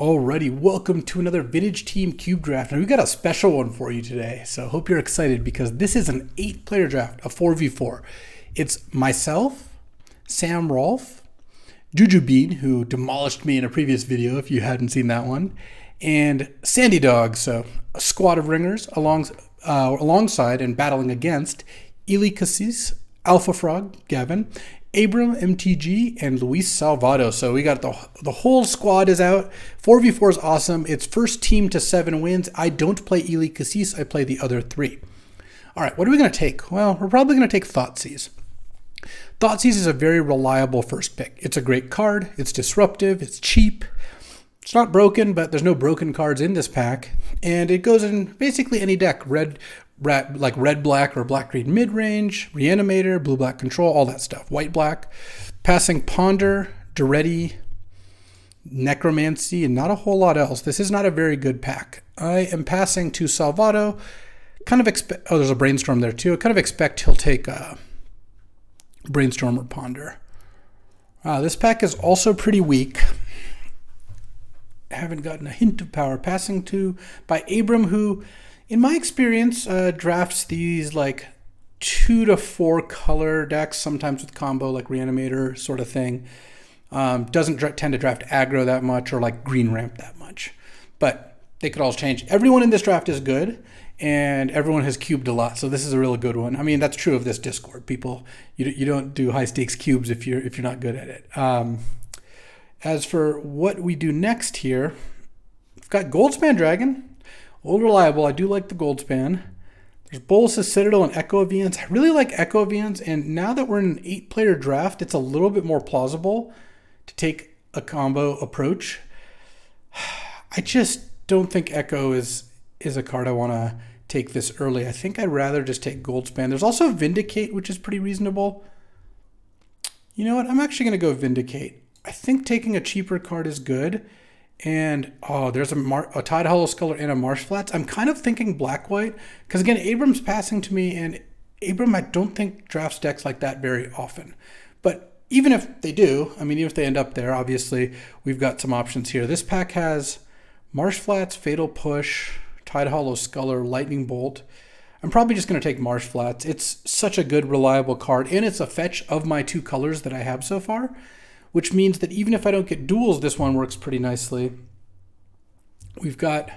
Alrighty, welcome to another Vintage Team Cube Draft. And we got a special one for you today, so hope you're excited because this is an 8-player draft, a 4v4. It's myself, Sam Rolfe, Juju Bean, who demolished me in a previous video if you hadn't seen that one, and Sandy Dog, so a squad of ringers alongside and battling against Eli Cassis, Alpha Frog, Gavin, Abram, MTG, and Luis Salvado. So we got the whole squad is out. 4v4 is awesome. It's first team to 7 wins. I don't play Eli Cassis. I play the other 3. All right, what are we going to take? Well, we're probably going to take Thoughtseize. Thoughtseize is a very reliable first pick. It's a great card. It's disruptive. It's cheap. It's not broken, but there's no broken cards in this pack. And it goes in basically any deck. Like red-black or black-green mid-range, Reanimator, blue-black control, all that stuff. White-black, passing Ponder, Duretti, Necromancy, and not a whole lot else. This is not a very good pack. I am passing to Salvado. Kind of expect, there's a Brainstorm there too. I kind of expect he'll take Brainstorm or Ponder. This pack is also pretty weak. I haven't gotten a hint of power. Passing to by Abram, who in my experience, drafts these like 2 to 4 color decks, sometimes with combo like Reanimator sort of thing. Doesn't tend to draft aggro that much or like green ramp that much. But they could all change. Everyone in this draft is good, and everyone has cubed a lot, so this is a really good one. I mean, that's true of this Discord. People, you don't do high stakes cubes if you're not good at it. As for what we do next here, we've got Goldspan Dragon. Old Reliable, I do like the Goldspan. There's Bolus's Citadel and Echo Avians. I really like Echo Avians, and now that we're in an 8-player draft, it's a little bit more plausible to take a combo approach. I just don't think Echo is a card I want to take this early. I think I'd rather just take Goldspan. There's also Vindicate, which is pretty reasonable. You know what? I'm actually going to go Vindicate. I think taking a cheaper card is good. And, there's a Tide Hollow Sculler and a Marsh Flats. I'm kind of thinking black-white. Because, again, Abram's passing to me. And Abram, I don't think drafts decks like that very often. But even if they do, I mean, even if they end up there, obviously, we've got some options here. This pack has Marsh Flats, Fatal Push, Tide Hollow Sculler, Lightning Bolt. I'm probably just going to take Marsh Flats. It's such a good, reliable card. And it's a fetch of my 2 colors that I have so far, which means that even if I don't get duels, this one works pretty nicely. We've got,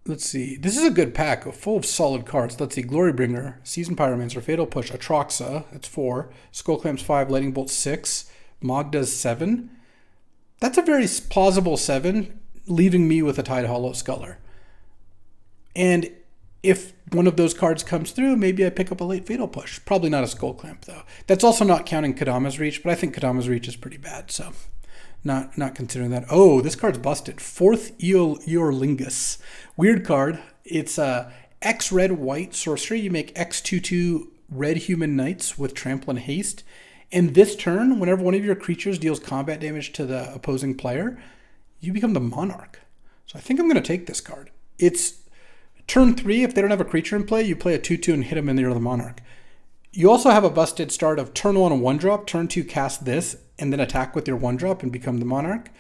let's see, this is a good pack full of solid cards. Let's see, Glorybringer, Season Pyromancer, Fatal Push, Atroxa, that's 4, Skullclamps 5, Lightning Bolt 6, Mogda's 7. That's a very plausible 7, leaving me with a Tide Hollow Sculler. And if one of those cards comes through, maybe I pick up a late Fatal Push. Probably not a Skullclamp, though. That's also not counting Kadama's Reach, but I think Kadama's Reach is pretty bad, so not considering that. Oh, this card's busted. 4th Eorlingus. Weird card. It's X red white sorcery. You make X/2/2 red human knights with trample and haste. And this turn, whenever one of your creatures deals combat damage to the opposing player, you become the monarch. So I think I'm going to take this card. It's turn 3, if they don't have a creature in play, you play a 2/2 and hit them and you're the monarch. You also have a busted start of turn 1 a 1-drop, turn 2 cast this, and then attack with your 1-drop and become the monarch.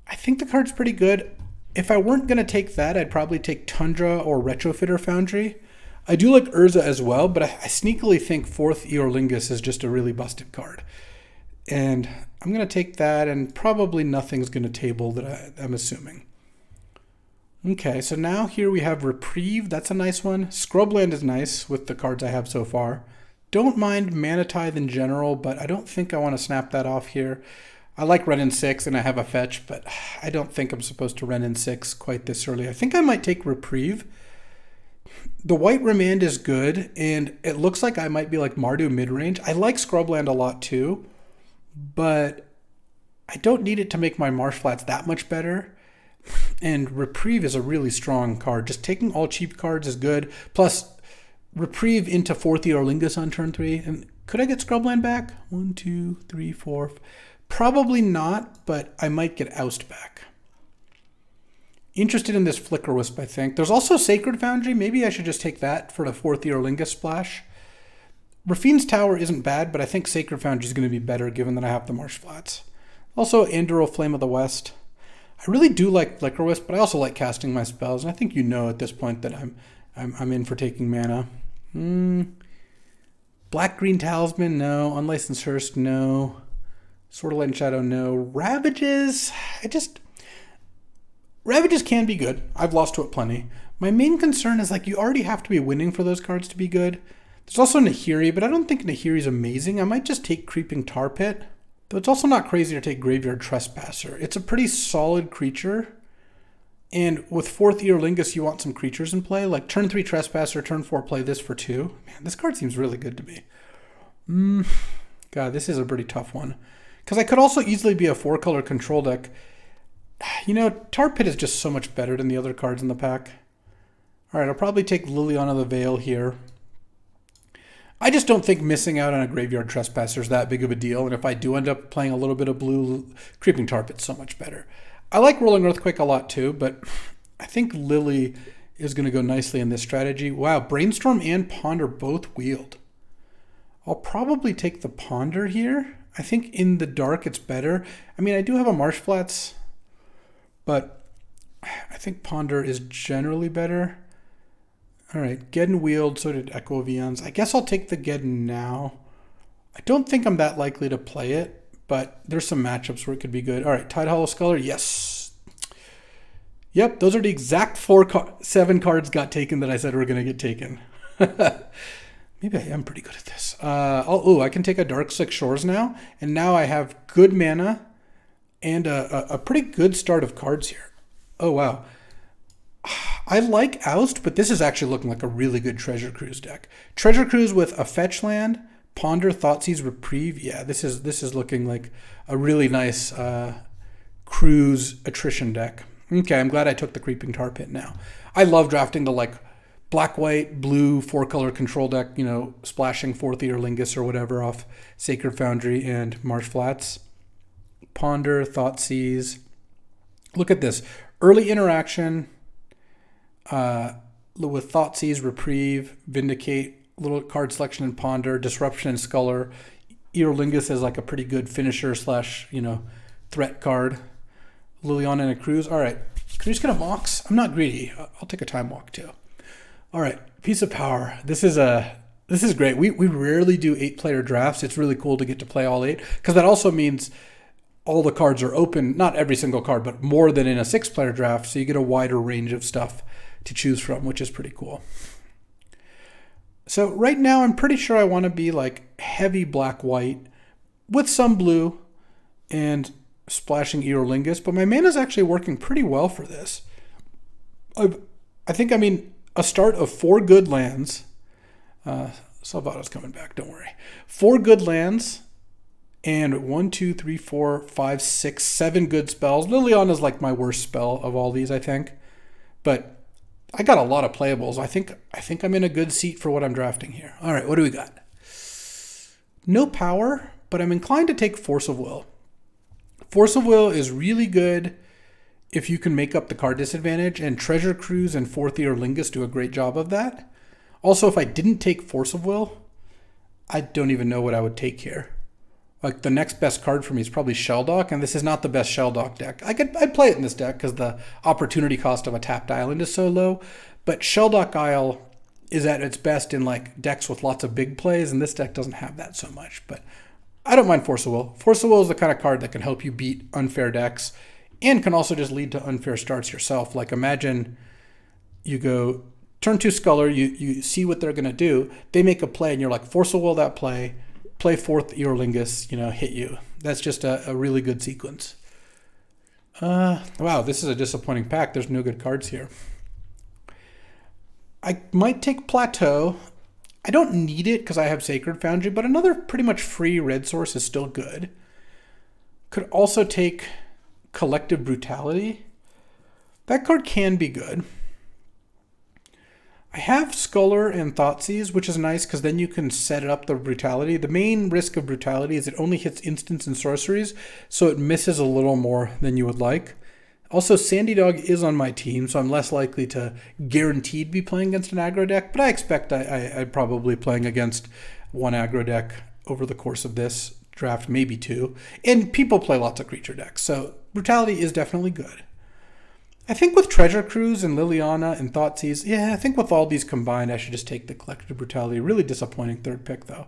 I think the card's pretty good. If I weren't going to take that, I'd probably take Tundra or Retrofitter Foundry. I do like Urza as well, but I sneakily think 4th Eorlingus is just a really busted card. And I'm going to take that, and probably nothing's going to table that I'm assuming. Okay, so now here we have Reprieve. That's a nice one. Scrubland is nice with the cards I have so far. Don't mind Mana Tithe in general, but I don't think I want to snap that off here. I like Renin 6 and I have a fetch, but I don't think I'm supposed to Renin 6 quite this early. I think I might take Reprieve. The White Remand is good, and it looks like I might be like Mardu mid-range. I like Scrubland a lot too, but I don't need it to make my Marsh Flats that much better. And Reprieve is a really strong card. Just taking all cheap cards is good. Plus, Reprieve into 4th Eorlingus on turn 3. And could I get Scrubland back? 1, 2, 3, 4. Probably not, but I might get Oust back. Interested in this Flicker Wisp, I think. There's also Sacred Foundry. Maybe I should just take that for the 4th Eorlingus splash. Rafine's Tower isn't bad, but I think Sacred Foundry is going to be better given that I have the Marsh Flats. Also, Anduril Flame of the West. I really do like Flicker Wisp, but I also like casting my spells, and I think you know at this point that I'm in for taking mana. Black Green Talisman, no. Unlicensed Hearse, no. Sword of Light and Shadow, no. Ravages, Ravages can be good. I've lost to it plenty. My main concern is like you already have to be winning for those cards to be good. There's also Nahiri, but I don't think Nahiri's amazing. I might just take Creeping Tar Pit. Though it's also not crazy to take Graveyard Trespasser. It's a pretty solid creature. And with 4th Eorlingus, you want some creatures in play. Like turn 3 Trespasser, turn 4 play this for 2. Man, this card seems really good to me. God, this is a pretty tough one. Because I could also easily be a 4-color control deck. You know, Tar Pit is just so much better than the other cards in the pack. Alright, I'll probably take Liliana the Veil here. I just don't think missing out on a Graveyard Trespasser is that big of a deal, and if I do end up playing a little bit of blue, Creeping Tar Pit's so much better. I like Rolling Earthquake a lot too, but I think Lily is going to go nicely in this strategy. Wow, Brainstorm and Ponder both wheeled. I'll probably take the Ponder here. I think in the dark it's better. I mean, I do have a Marsh Flats, but I think Ponder is generally better. All right, Geddon wheeled, so did Echo of Eons. I guess I'll take the Geddon now. I don't think I'm that likely to play it, but there's some matchups where it could be good. All right, Tide Hollow Sculler, yes. Yep, those are the exact 7 cards got taken that I said were going to get taken. Maybe I am pretty good at this. I can take a Darkslick Shores now, and now I have good mana and a pretty good start of cards here. Oh, wow. I like Oust, but this is actually looking like a really good Treasure Cruise deck. Treasure Cruise with a fetch land, Ponder, Thoughtseize, Reprieve. Yeah, this is looking like a really nice cruise attrition deck. Okay, I'm glad I took the Creeping Tar Pit now. I love drafting the like black, white, blue, 4-color control deck, you know, splashing 4th Eorlingus or whatever off Sacred Foundry and Marsh Flats. Ponder, Thoughtseize. Look at this. Early interaction with Thoughtseize, Reprieve, Vindicate, little card selection and Ponder, Disruption and Sculler. Eorlingus is like a pretty good finisher / threat card. Liliana and a Cruise. All right. Can we just get a Mox? I'm not greedy. I'll take a Time Walk too. All right. Piece of Power. This is great. We rarely do 8-player drafts. It's really cool to get to play all 8 because that also means all the cards are open. Not every single card, but more than in a 6-player draft. So you get a wider range of stuff to choose from, which is pretty cool. So right now I'm pretty sure I want to be like heavy black-white with some blue and splashing Eorlingus, but my mana is actually working pretty well for this. I think, a start of 4 good lands. Salvato's coming back, don't worry. 4 good lands and 1, 2, 3, 4, 5, 6, 7 good spells. Liliana is like my worst spell of all these, I think. But I got a lot of playables. I think I'm in a good seat for what I'm drafting here. All right, what do we got? No power, but I'm inclined to take Force of Will. Force of Will is really good if you can make up the card disadvantage, and Treasure Cruise and 4th Eorlingus do a great job of that. Also, if I didn't take Force of Will, I don't even know what I would take here. Like, the next best card for me is probably Shelldock, and this is not the best Shelldock deck. I'd play it in this deck because the opportunity cost of a tapped island is so low, but Shelldock Isle is at its best in like decks with lots of big plays, and this deck doesn't have that so much. But I don't mind Force of Will. Force of Will is the kind of card that can help you beat unfair decks and can also just lead to unfair starts yourself. Like, imagine you go turn 2 Sculler, you see what they're going to do, they make a play, and you're like, Force of Will that play 4th Eorlingus, hit you. That's just a really good sequence. Wow, this is a disappointing pack. There's no good cards here. I might take Plateau. I don't need it because I have Sacred Foundry, but another pretty much free red source is still good. Could also take Collective Brutality. That card can be good. I have Sculler and Thoughtseize, which is nice because then you can set it up the Brutality. The main risk of Brutality is it only hits instants and sorceries, so it misses a little more than you would like. Also, Sandy Dog is on my team, so I'm less likely to guaranteed be playing against an aggro deck, but I expect I'm probably playing against one aggro deck over the course of this draft, maybe 2. And people play lots of creature decks, so Brutality is definitely good. I think with Treasure Cruise and Liliana and Thoughtseize, yeah, I think with all these combined, I should just take the Collective Brutality. Really disappointing third pick, though.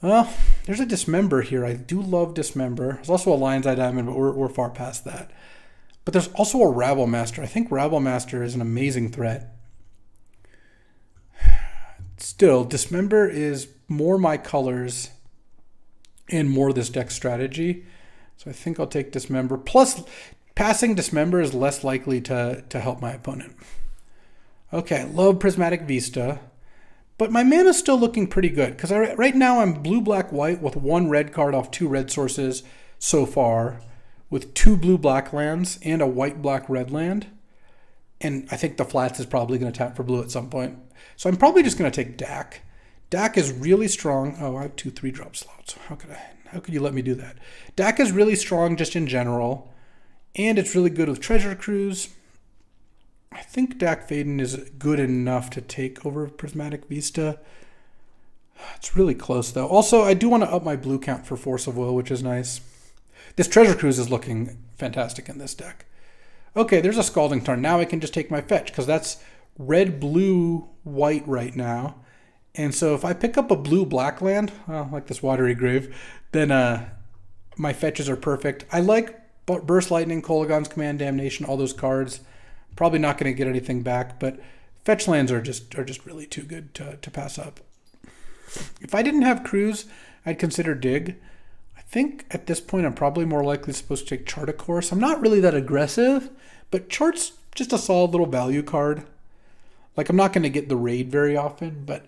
Well, there's a Dismember here. I do love Dismember. There's also a Lion's Eye Diamond, but we're far past that. But there's also a Rabble Master. I think Rabble Master is an amazing threat. Still, Dismember is more my colors and more this deck strategy. So I think I'll take Dismember. Plus, passing Dismember is less likely to help my opponent. Okay, I love Prismatic Vista. But my mana's still looking pretty good. Because right now I'm blue, black, white with 1 red card off 2 red sources so far. With 2 blue, black lands and a white, black, red land. And I think the flats is probably going to tap for blue at some point. So I'm probably just going to take Dak. Dak is really strong. Oh, I have 2 3-drop slots. How could you let me do that? Dak is really strong just in general. And it's really good with Treasure Cruise. I think Dak Faden is good enough to take over Prismatic Vista. It's really close, though. Also, I do want to up my blue count for Force of Will, which is nice. This Treasure Cruise is looking fantastic in this deck. Okay, there's a Scalding Tarn. Now I can just take my fetch, because that's red, blue, white right now. And so if I pick up a blue, black land, like this Watery Grave, then my fetches are perfect. I like Burst Lightning, Kolaghan's Command, Damnation, all those cards. Probably not going to get anything back, but fetch lands are just really too good to pass up. If I didn't have Cruise, I'd consider Dig. I think at this point I'm probably more likely supposed to take Chart a Course. I'm not really that aggressive, but Chart's just a solid little value card. Like, I'm not going to get the Raid very often, but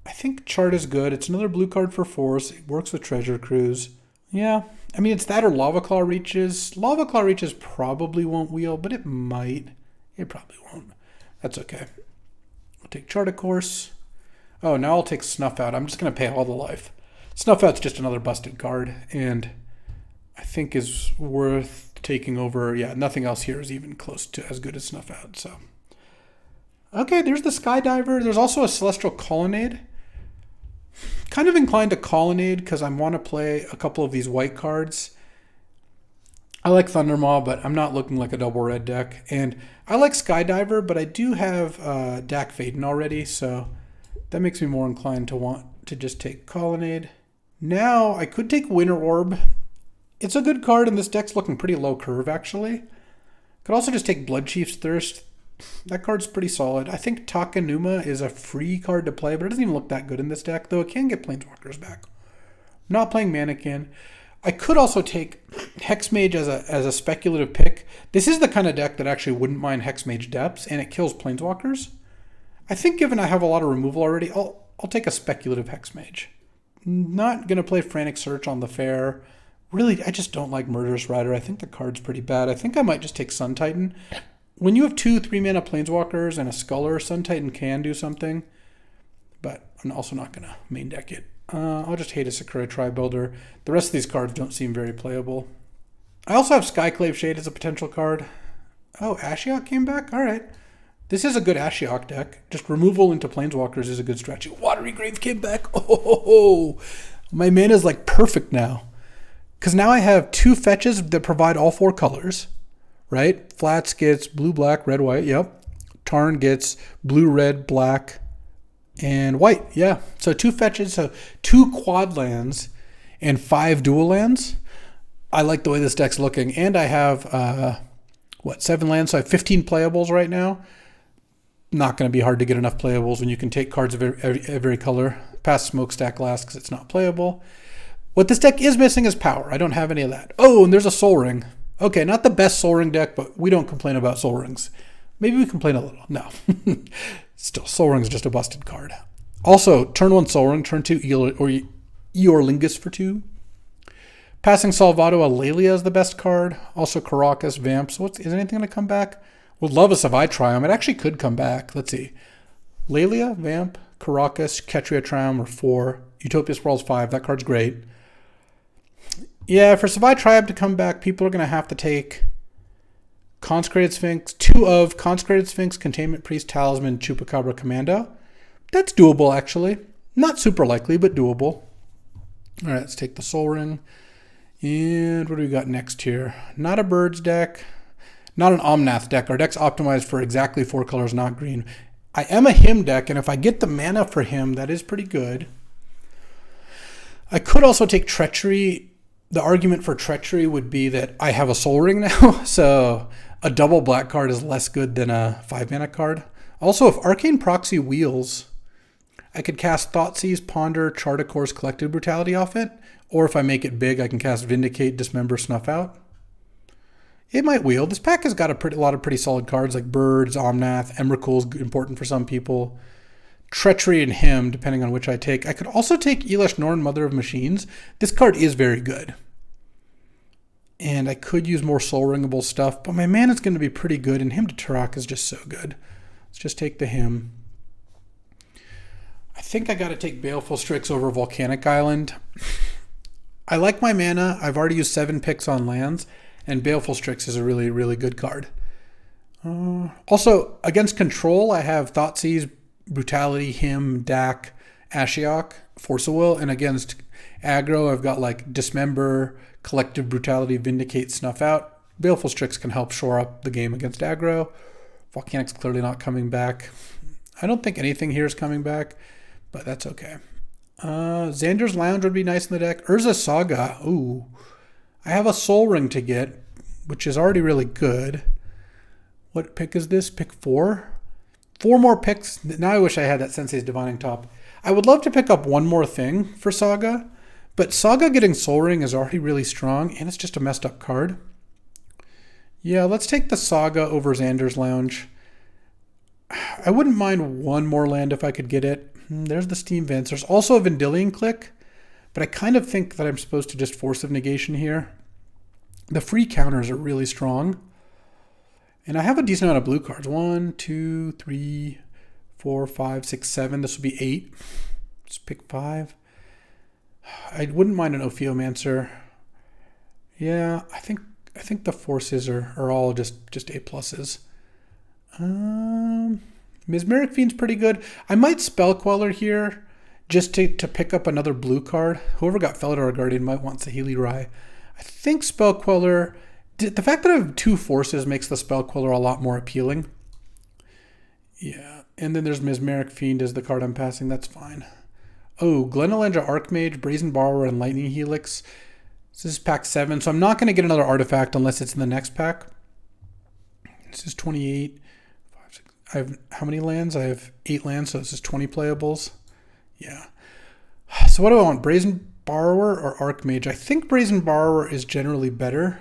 I think Chart is good. It's another blue card for Force. It works with Treasure Cruise. Yeah, I mean, it's that or Lava Claw Reaches. Lava Claw Reaches probably won't wheel, but it might. It probably won't. That's okay. I'll take Chart a Course. Oh, now I'll take Snuff Out. I'm just going to pay all the life. Snuff Out's just another busted card, and I think is worth taking over. Yeah, nothing else here is even close to as good as Snuff Out. So, okay, there's the Skydiver. There's also a Celestial Colonnade. Kind of inclined to Colonnade because I want to play a couple of these white cards. I like Thundermaw, but I'm not looking like a double red deck. And I like Skydiver, but I do have Dak Faden already, so that makes me more inclined to want to just take Colonnade. Now, I could take Winter Orb. It's a good card, and this deck's looking pretty low curve, actually. Could also just take Bloodchief's Thirst. That card's pretty solid. I think Takenuma is a free card to play, but it doesn't even look that good in this deck, though it can get Planeswalkers back. I'm not playing Mannequin. I could also take Hexmage as a speculative pick. This is the kind of deck that actually wouldn't mind Hexmage Depths, and it kills Planeswalkers. I think given I have a lot of removal already, I'll take a speculative Hexmage. Not going to play Frantic Search on the fair. Really, I just don't like Murderous Rider. I think the card's pretty bad. I think I might just take Sun Titan. When you have 2 3-mana Planeswalkers and a Sculler, Sun Titan can do something, but I'm also not going to main deck it. I'll just hate a Sakura Tri-Builder. The rest of these cards don't seem very playable. I also have Skyclave Shade as a potential card. Oh, Ashiok came back? All right. This is a good Ashiok deck. Just removal into Planeswalkers is a good strategy. Watery Grave came back. Oh, my mana's like perfect now. Because now I have 2 fetches that provide all 4 colors, right? Flats gets blue, black, red, white. Yep. Tarn gets blue, red, black, and white. Yeah. So 2 fetches, so 2 quad lands and 5 dual lands. I like the way this deck's looking. And I have, 7 lands? So I have 15 playables right now. Not going to be hard to get enough playables when you can take cards of every color. Past Smokestack last because it's not playable. What this deck is missing is power. I don't have any of that. Oh, and there's a Soul Ring. Okay, not the best Soul Ring deck, but we don't complain about Soul Rings. Maybe we complain a little. No. Still, Soul Ring's just a busted card. Also, turn 1 Soul Ring, turn 2 Eorlingus for 2. Passing Salvado, Alelia is the best card. Also, Caracas, Vamp. So is anything going to come back? Would love us if I Triumph. It actually could come back. Let's see. Lelia, Vamp, Caracas, Ketria, Triumph are 4. Utopia Sprawl's 5. That card's great. Yeah, for Savai Tribe to come back, people are going to have to take Consecrated Sphinx, 2 of Consecrated Sphinx, Containment Priest, Talisman, Chupacabra, Commando. That's doable, actually. Not super likely, but doable. All right, let's take the Soul Ring. And what do we got next here? Not a Birds deck. Not an Omnath deck. Our deck's optimized for exactly 4 colors, not green. I am a him deck, and if I get the mana for him, that is pretty good. I could also take Treachery. The argument for Treachery would be that I have a Soul Ring now, so a double black card is less good than a 5 mana card. Also, if Arcane Proxy wheels, I could cast Thoughtseize, Ponder, Chart a Course, Collective Brutality off it, or if I make it big, I can cast Vindicate, Dismember, Snuff Out. It might wheel. This pack has got a lot of pretty solid cards like Birds, Omnath, Emrakul's important for some people. Treachery and Him, depending on which I take. I could also take Elish Norn, Mother of Machines. This card is very good. And I could use more Soul Ringable stuff, but my mana's going to be pretty good, and Hymn to Turok is just so good. Let's just take the Hymn. I think I got to take Baleful Strix over Volcanic Island. I like my mana. I've already used 7 picks on lands, and Baleful Strix is a really, really good card. Also, against Control, I have Thoughtseize, Brutality, Hymn, Dak, Ashiok, Force of Will, and against aggro, I've got like Dismember, Collective Brutality, Vindicate, Snuff Out. Baleful Strix can help shore up the game against aggro. Volcanic's clearly not coming back. I don't think anything here is coming back, but that's okay. Xander's Lounge would be nice in the deck. Urza Saga. Ooh. I have a Soul Ring to get, which is already really good. What pick is this? Pick 4? 4 more picks. Now I wish I had that Sensei's Divining Top. I would love to pick up one more thing for Saga, but Saga getting Soul Ring is already really strong, and it's just a messed up card. Yeah, let's take the Saga over Xander's Lounge. I wouldn't mind one more land if I could get it. There's the Steam Vents. There's also a Vendilion Click, but I kind of think that I'm supposed to just Force of Negation here. The free counters are really strong. And I have a decent amount of blue cards. 1, 2, 3, 4, 5, 6, 7. This will be 8. Let's pick 5. I wouldn't mind an Ophiomancer. Yeah, I think the forces are all just A pluses. Mesmeric Fiend's pretty good. I might Spell Queller here just to pick up another blue card. Whoever got Felidar Guardian might want Saheeli Rai. I think Spell Queller, the fact that I have 2 forces makes the Spell Queller a lot more appealing. Yeah, and then there's Mesmeric Fiend as the card I'm passing. That's fine. Oh, Glenelendra Archmage, Brazen Borrower, and Lightning Helix. This is pack 7, so I'm not going to get another artifact unless it's in the next pack. This is 28. 5, 6. I have how many lands? I have 8 lands, so this is 20 playables. Yeah. So what do I want? Brazen Borrower or Archmage? I think Brazen Borrower is generally better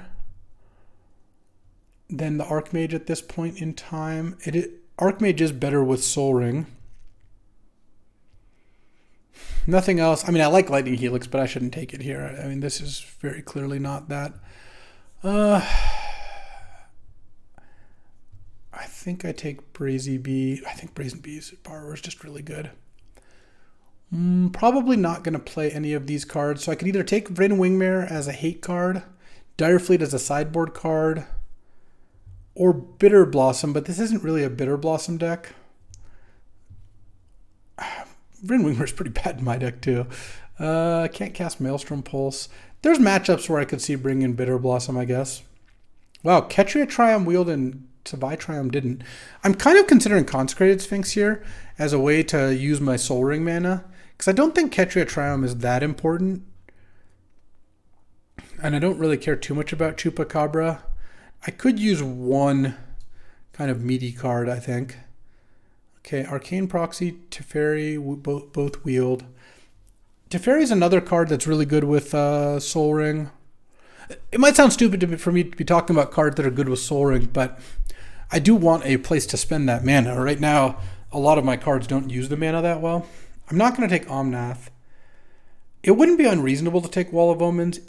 than the Archmage at this point in time. Archmage is better with Soul Ring. Nothing else. I mean, I like Lightning Helix, but I shouldn't take it here. I mean, this is very clearly not that. I think I take Brazy Bee. I think Brazen Bee's Borrower is just really good. Probably not going to play any of these cards. So I could either take Vryn Wingmare as a hate card, Direfleet as a sideboard card, or Bitter Blossom, but this isn't really a Bitter Blossom deck. Vryn Wingmare is pretty bad in my deck too. I can't cast Maelstrom Pulse. There's matchups where I could see bringing Bitter Blossom, I guess. Wow, Ketria Triumph wheeled and Savai Triumph didn't. I'm kind of considering Consecrated Sphinx here as a way to use my Soul Ring mana, because I don't think Ketria Triumph is that important. And I don't really care too much about Chupacabra. I could use one kind of meaty card, I think. Okay, Arcane Proxy, Teferi, both wheeled. Teferi is another card that's really good with Soul Ring. It might sound stupid for me to be talking about cards that are good with Soul Ring, but I do want a place to spend that mana. Right now, a lot of my cards don't use the mana that well. I'm not going to take Omnath. It wouldn't be unreasonable to take Wall of Omens.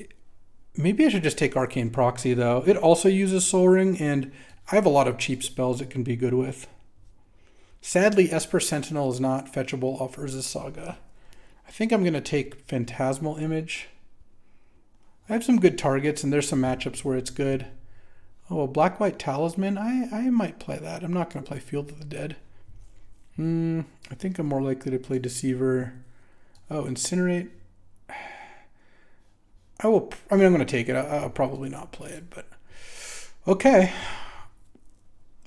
Maybe I should just take Arcane Proxy, though. It also uses Soul Ring, and I have a lot of cheap spells it can be good with. Sadly, Esper Sentinel is not fetchable off Urza's Saga. I think I'm going to take Phantasmal Image. I have some good targets, and there's some matchups where it's good. Oh, Black-White Talisman. I might play that. I'm not going to play Field of the Dead. I think I'm more likely to play Deceiver. Oh, Incinerate. I'm going to take it. I'll probably not play it, but okay.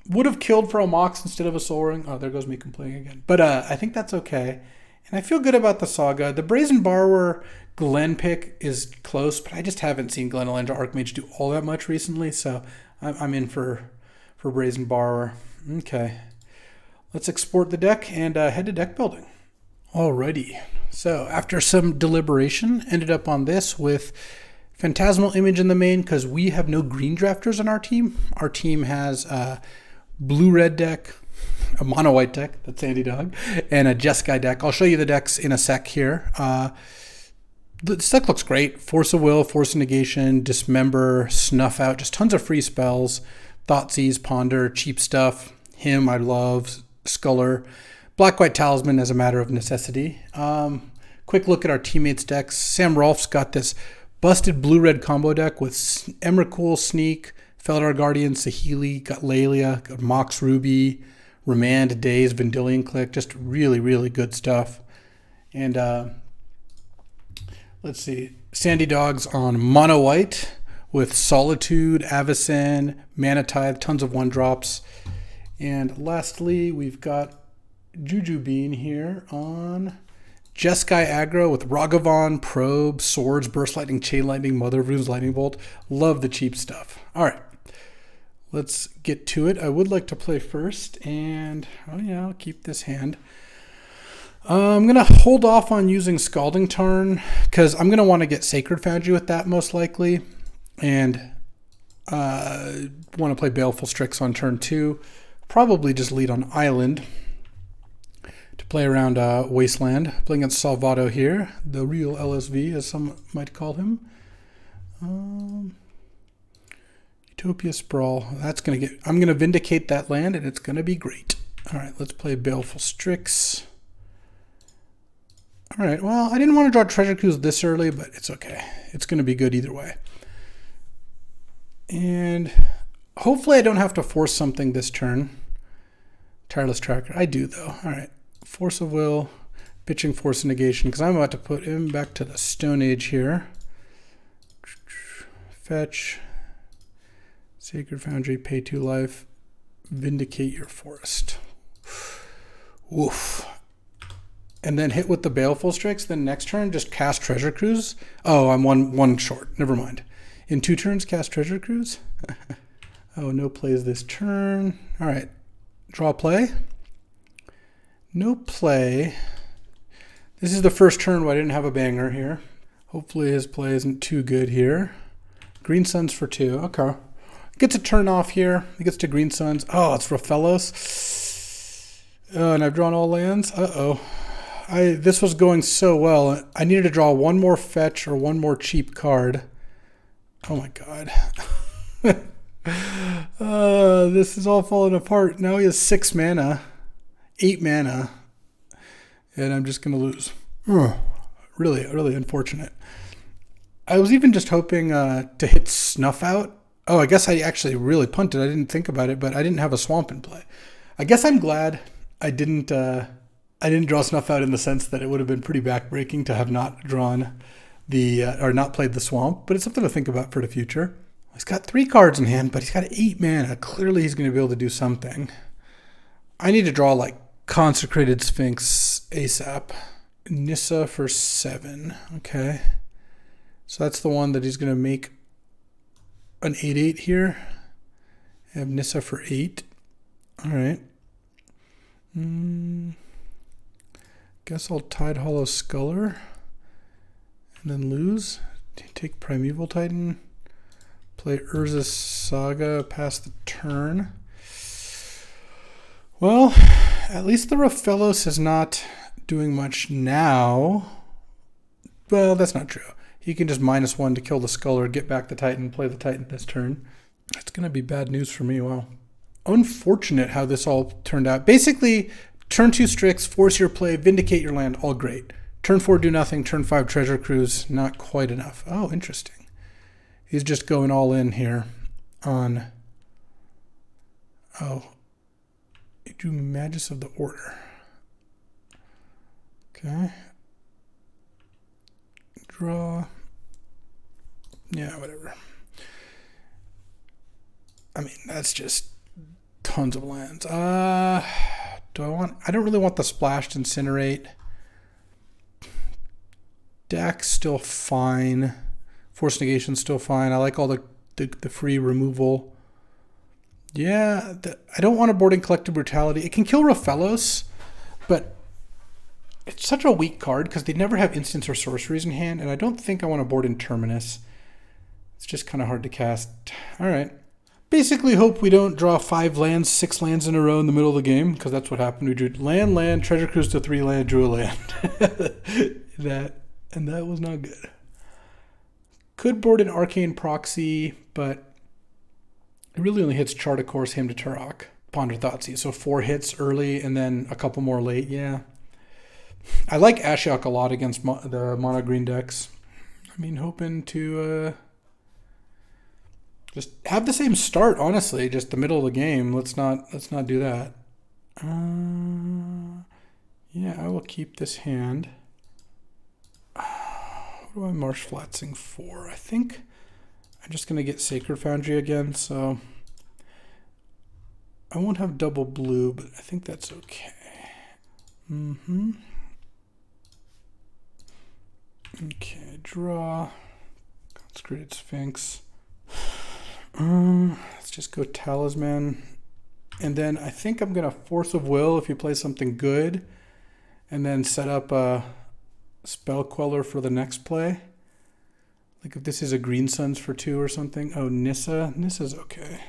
Would have killed for a Mox instead of a Soul Ring. Oh, there goes me complaining again. But I think that's okay. And I feel good about the Saga. The Brazen Borrower Glen pick is close, but I just haven't seen Glen Elendra Archmage do all that much recently, so I'm in for Brazen Borrower. Okay. Let's export the deck and head to deck building. Alrighty. So after some deliberation, ended up on this with Phantasmal Image in the main because we have no green drafters on our team. Our team has a blue-red deck, a mono-white deck, that's Sandy Dog, and a Jeskai deck. I'll show you the decks in a sec here. This deck looks great. Force of Will, Force of Negation, Dismember, Snuff Out, just tons of free spells. Thoughtseize, Ponder, cheap stuff. Him, I love. Sculler. Black-White Talisman as a matter of necessity. Quick look at our teammates' decks. Sam Rolfe's got this busted blue-red combo deck with Emrakul, Sneak, Feldar Guardian, Saheeli, got Lelia, got Mox Ruby, Remand, Daze, Vendilion Click. Just really, really good stuff. And let's see. Sandy Dog's on mono white with Solitude, Avacyn, Mana Tithe, tons of one drops. And lastly, we've got Juju Bean here on Jeskai aggro with Ragavan, Probe, Swords, Burst Lightning, Chain Lightning, Mother of Runes, Lightning Bolt. Love the cheap stuff. All right, let's get to it. I would like to play first, and oh yeah, I'll keep this hand. I'm going to hold off on using Scalding Tarn because I'm going to want to get Sacred Foundry with that most likely, and want to play Baleful Strix on turn 2. Probably just lead on Island to play around Wasteland. Playing against Salvato here, the real LSV, as some might call him. Utopia Sprawl. That's gonna get. I'm gonna vindicate that land, and it's gonna be great. All right, let's play Baleful Strix. All right. Well, I didn't want to draw Treasure Cruise this early, but it's okay. It's gonna be good either way. And hopefully, I don't have to force something this turn. Tireless Tracker. I do though. All right. Force of Will, pitching Force of Negation, because I'm about to put him back to the Stone Age here. Fetch, Sacred Foundry, pay 2 life, vindicate your forest. Woof. And then hit with the Baleful Strix, then next turn just cast Treasure Cruise. Oh, I'm one short. Never mind. In 2 turns, cast Treasure Cruise. Oh, no plays this turn. All right. Draw play. No play. This is the first turn where I didn't have a banger here. Hopefully his play isn't too good here. Green Suns for 2. Okay. Gets a turn off here. He gets to Green Suns. Oh, it's Raphaelos. Oh, and I've drawn all lands. Uh-oh. This was going so well. I needed to draw one more fetch or one more cheap card. Oh my god. This is all falling apart. Now he has 6 mana. 8 mana. And I'm just going to lose. Really, really unfortunate. I was even just hoping to hit Snuff Out. Oh, I guess I actually really punted. I didn't think about it, but I didn't have a Swamp in play. I guess I'm glad I didn't draw Snuff Out in the sense that it would have been pretty backbreaking to have not drawn or not played the Swamp, but it's something to think about for the future. He's got 3 cards in hand, but he's got 8 mana. Clearly he's going to be able to do something. I need to draw like Consecrated Sphinx ASAP. Nissa for 7. Okay. So that's the one that he's going to make an 8/8 here. I have Nissa for 8. All right. Guess I'll Tide Hollow Sculler and then lose. Take Primeval Titan. Play Urza's Saga past the turn. Well, at least the Raphaelos is not doing much now. Well, that's not true. He can just -1 to kill the Sculler, get back the Titan, play the Titan this turn. That's going to be bad news for me. Wow. Unfortunate how this all turned out. Basically, turn 2 Strix, force your play, vindicate your land, all great. Turn 4 do nothing, turn 5 Treasure Cruise, not quite enough. Oh, interesting. He's just going all in here on... Oh. Do Magus of the Order. Okay. Draw. Yeah, whatever. I mean, that's just tons of lands. I don't really want the splashed incinerate. Dack's still fine. Force negation's still fine. I like all the free removal. Yeah, I don't want a boarding collective brutality. It can kill Raphaelos, but it's such a weak card because they never have instants or sorceries in hand, and I don't think I want to board in Terminus. It's just kind of hard to cast. All right. Basically hope we don't draw 5 lands, 6 lands in a row in the middle of the game, because that's what happened. We drew land, treasure cruise to 3 land, drew a land. that was not good. Could board an Arcane Proxy, but it really only hits Chart a Course, Hymn to Turok, Ponder Thoughtseize. So 4 hits early and then a couple more late. Yeah. I like Ashiok a lot against the mono green decks. I mean, hoping to just have the same start, honestly, just the middle of the game. Let's not do that. Yeah, I will keep this hand. What am I Marsh Flatsing for? I think I'm just going to get Sacred Foundry again, so I won't have double blue, but I think that's okay. Okay, draw. Consecrated Sphinx. Let's just go Talisman. And then I think I'm going to Force of Will if you play something good. And then set up a Spell Queller for the next play. Like if this is a Green Suns for 2 or something. Oh, Nissa. Nissa's okay.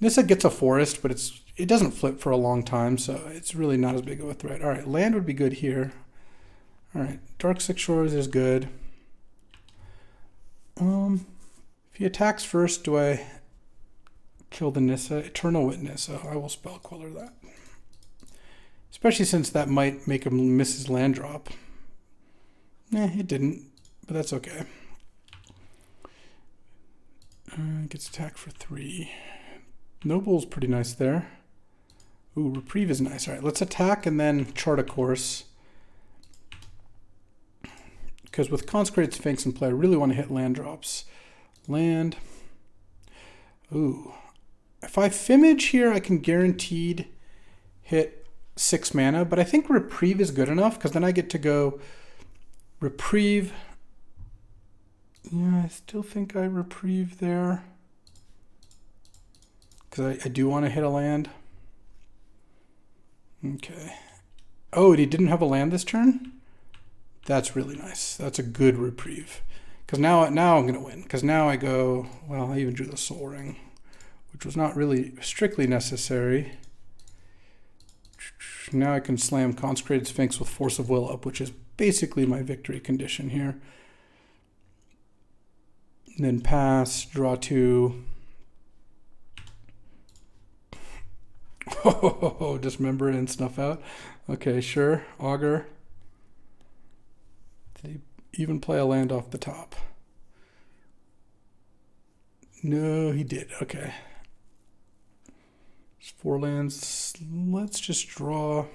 Nissa gets a forest, but it doesn't flip for a long time, so it's really not as big of a threat. All right, land would be good here. All right, Dark Six Shores is good. If he attacks first, do I kill the Nissa? Eternal Witness, so I will Spell Queller that. Especially since that might make him miss his land drop. It didn't, but that's okay. Gets attacked for 3. Noble's pretty nice there. Ooh, Reprieve is nice. All right, let's attack and then Chart a Course. Because with Consecrated Sphinx in play, I really want to hit land drops. Land. Ooh. If I Fimage here, I can guaranteed hit 6 mana, but I think Reprieve is good enough because then I get to go Reprieve. Yeah, I still think I Reprieve there. Because I do want to hit a land. Okay. Oh, and he didn't have a land this turn? That's really nice. That's a good Reprieve. Because now I'm going to win. Because now I go, well, I even drew the Soul Ring, which was not really strictly necessary. Now I can slam Consecrated Sphinx with Force of Will up, which is basically my victory condition here. And then pass, draw 2. Oh, dismember and snuff out. Okay, sure. Augur. Did he even play a land off the top? No, he did. Okay. There's 4 lands. Let's just draw.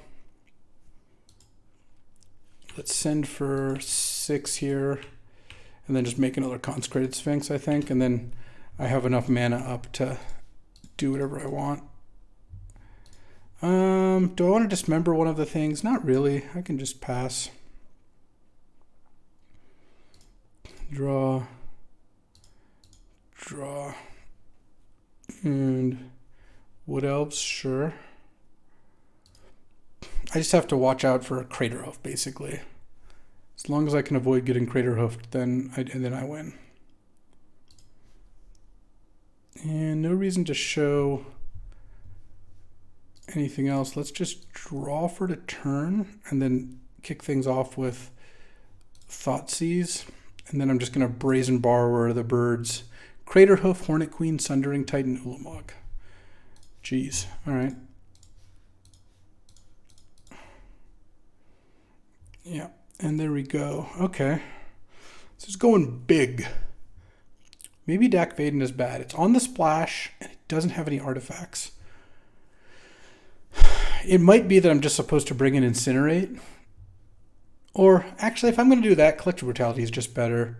Let's send for 6 here. And then just make another Consecrated Sphinx, I think. And then I have enough mana up to do whatever I want. Do I want to dismember one of the things? Not really. I can just pass. Draw. Draw. And Wood Elves, sure. I just have to watch out for a Crater Hoof, basically. As long as I can avoid getting Crater Hoofed, then I win. And no reason to show anything else. Let's just draw for the turn and then kick things off with Thoughtseize. And then I'm just going to Brazen Borrower the birds. Crater Hoof, Hornet Queen, Sundering Titan, Ulamog. Jeez. All right. Yeah. And there we go. Okay. This is going big. Maybe Dak Vaden is bad. It's on the splash, and it doesn't have any artifacts. It might be that I'm just supposed to bring in Incinerate. Or, actually, if I'm going to do that, Collective Brutality is just better.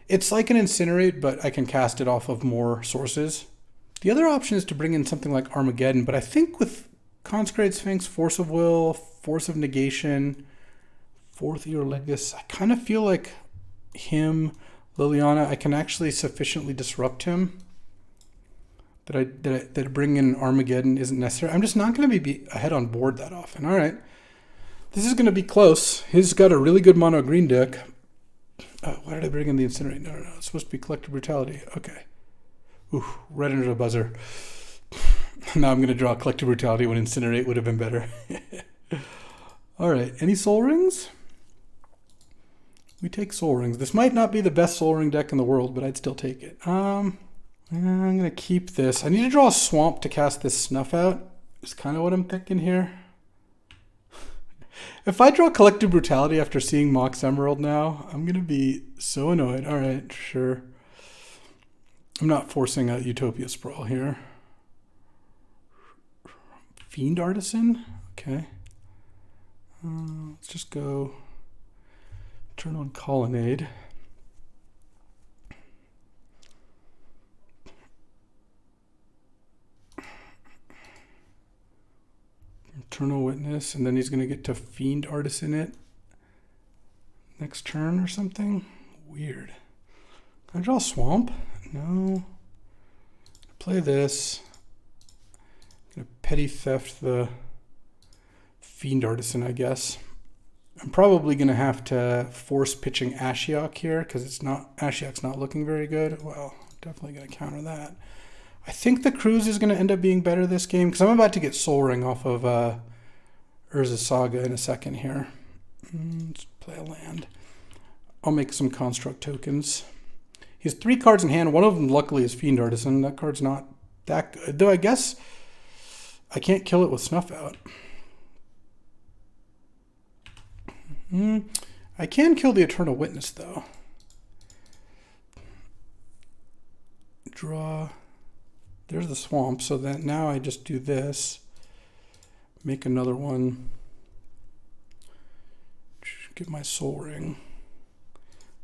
It's like an Incinerate, but I can cast it off of more sources. The other option is to bring in something like Armageddon, but I think with Consecrated Sphinx, Force of Will, Force of Negation, Fourth Ear Legis, I kind of feel like him, Liliana, I can actually sufficiently disrupt him that bringing in Armageddon isn't necessary. I'm just not going to be ahead on board that often. All right. This is going to be close. He's got a really good mono green deck. Why did I bring in the Incinerate? No. It's supposed to be Collective Brutality. Okay. Ooh, right under the buzzer. Now I'm going to draw Collective Brutality when Incinerate would have been better. All right. Any Soul Rings? We take Soul Rings. This might not be the best Soul Ring deck in the world, but I'd still take it. I'm going to keep this. I need to draw a Swamp to cast this Snuff out. Is kind of what I'm thinking here. If I draw Collective Brutality after seeing Mox Emerald now, I'm going to be so annoyed. All right, sure. I'm not forcing a Utopia Sprawl here. Fiend Artisan? Okay. Let's just go turn on Colonnade. Eternal Witness, and then he's going to get to Fiend Artisan it next turn or something. Weird. Can I draw a Swamp? No. Play this. I'm going to Petty Theft the Fiend Artisan, I guess. I'm probably going to have to force pitching Ashiok here because Ashiok's not looking very good. Well, definitely going to counter that. I think the Cruise is going to end up being better this game because I'm about to get Soul Ring off of Urza Saga in a second here. Let's play a land. I'll make some Construct tokens. He has 3 cards in hand. One of them, luckily, is Fiend Artisan. That card's not that good. Though I guess I can't kill it with Snuff Out. I can kill the Eternal Witness, though. Draw. There's the Swamp, so that now I just do this. Make another one. Get my Soul Ring.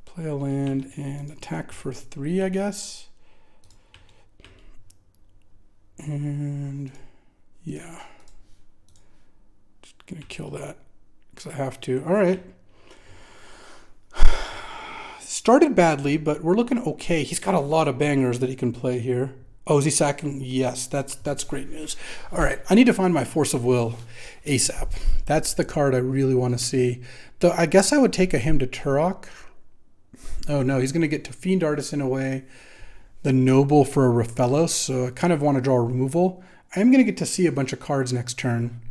Play a land and attack for 3, I guess. And yeah. Just gonna kill that because I have to. All right. Started badly, but we're looking okay. He's got a lot of bangers that he can play here. Oh, is he sacking? Yes, that's great news. All right, I need to find my Force of Will ASAP. That's the card I really want to see. Though I guess I would take a Hymn to Turok. Oh no, he's going to get to Fiend Artisan away. The Noble for a Raphaelos, so I kind of want to draw removal. I am going to get to see a bunch of cards next turn.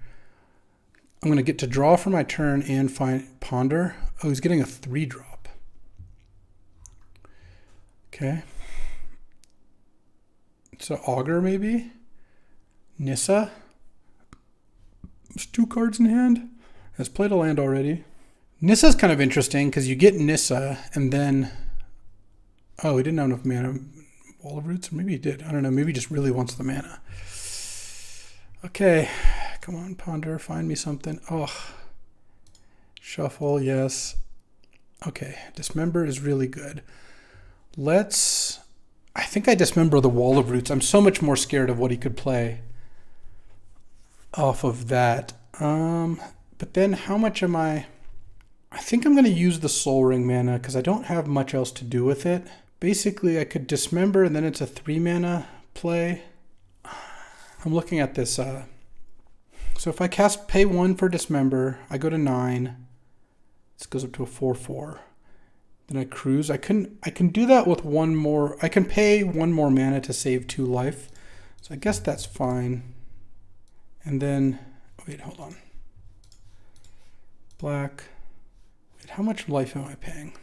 I'm going to get to draw for my turn and find Ponder. Oh, he's getting a 3-drop. Okay. So Augur maybe? Nissa? There's 2 cards in hand. Has played a land already. Nissa's kind of interesting because you get Nissa and then... Oh, he didn't have enough mana. Wall of Roots? Or maybe he did. I don't know. Maybe he just really wants the mana. Okay. Come on, Ponder. Find me something. Oh. Shuffle, yes. Okay. Dismember is really good. Let's... I think I dismember the Wall of Roots. I'm so much more scared of what he could play off of that. But then how much am I think I'm going to use the Soul Ring mana because I don't have much else to do with it. Basically, I could dismember and then it's a 3 mana play. I'm looking at this. So if I pay 1 for dismember, I go to 9. This goes up to a 4/4. Then I cruise. I can do that with 1 more. I can pay 1 more mana to save 2 life. So I guess that's fine. And then, wait, hold on. Black. Wait, how much life am I paying?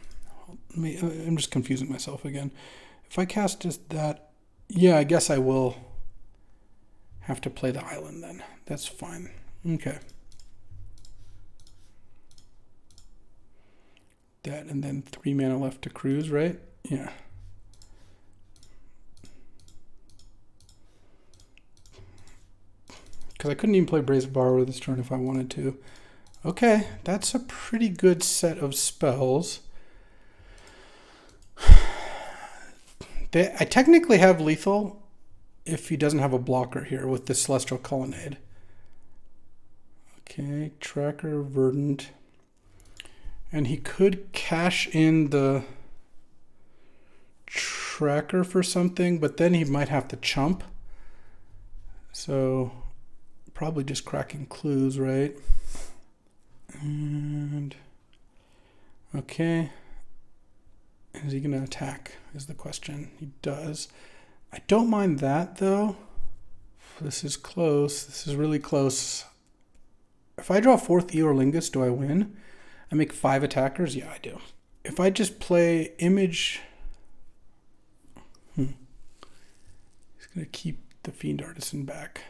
I'm just confusing myself again. If I cast just that, yeah, I guess I will have to play the island then. That's fine. Okay. That and then 3 mana left to cruise, right? Yeah. Because I couldn't even play Brazen Borrower this turn if I wanted to. Okay, that's a pretty good set of spells. I technically have lethal, if he doesn't have a blocker here with the Celestial Colonnade. Okay, Tracker, Verdant. And he could cash in the Tracker for something, but then he might have to chump. So probably just cracking clues, right? And okay. Is he going to attack is the question. He does. I don't mind that though. This is close. This is really close. If I draw 4th Eorlingus, do I win? I make 5 attackers? Yeah, I do. If I just play Image... He's going to keep the Fiend Artisan back.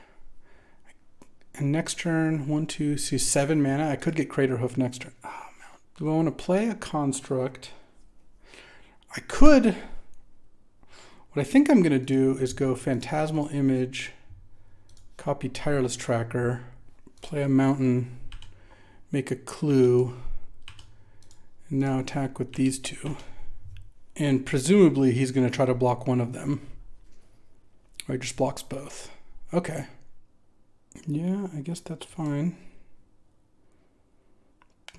And next turn, 1, 2, see 7 mana. I could get Crater Hoof next turn. Oh, man. Do I want to play a Construct? I could. What I think I'm going to do is go Phantasmal Image, copy Tireless Tracker, play a Mountain, make a Clue, and now attack with these 2. And presumably he's going to try to block one of them. Or he just blocks both. Okay. Yeah, I guess that's fine.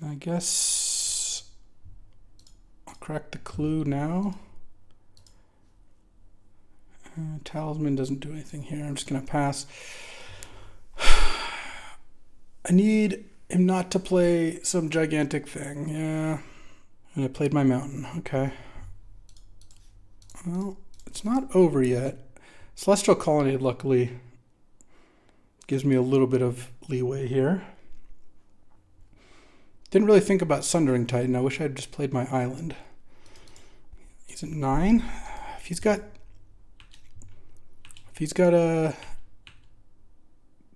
I guess I'll crack the Clue now. Talisman doesn't do anything here. I'm just going to pass. I need him not to play some gigantic thing. Yeah. And I played my Mountain. Okay. Well, it's not over yet. Celestial Colonnade, luckily, gives me a little bit of leeway here. Didn't really think about Sundering Titan. I wish I had just played my Island. He's at 9. If he's got a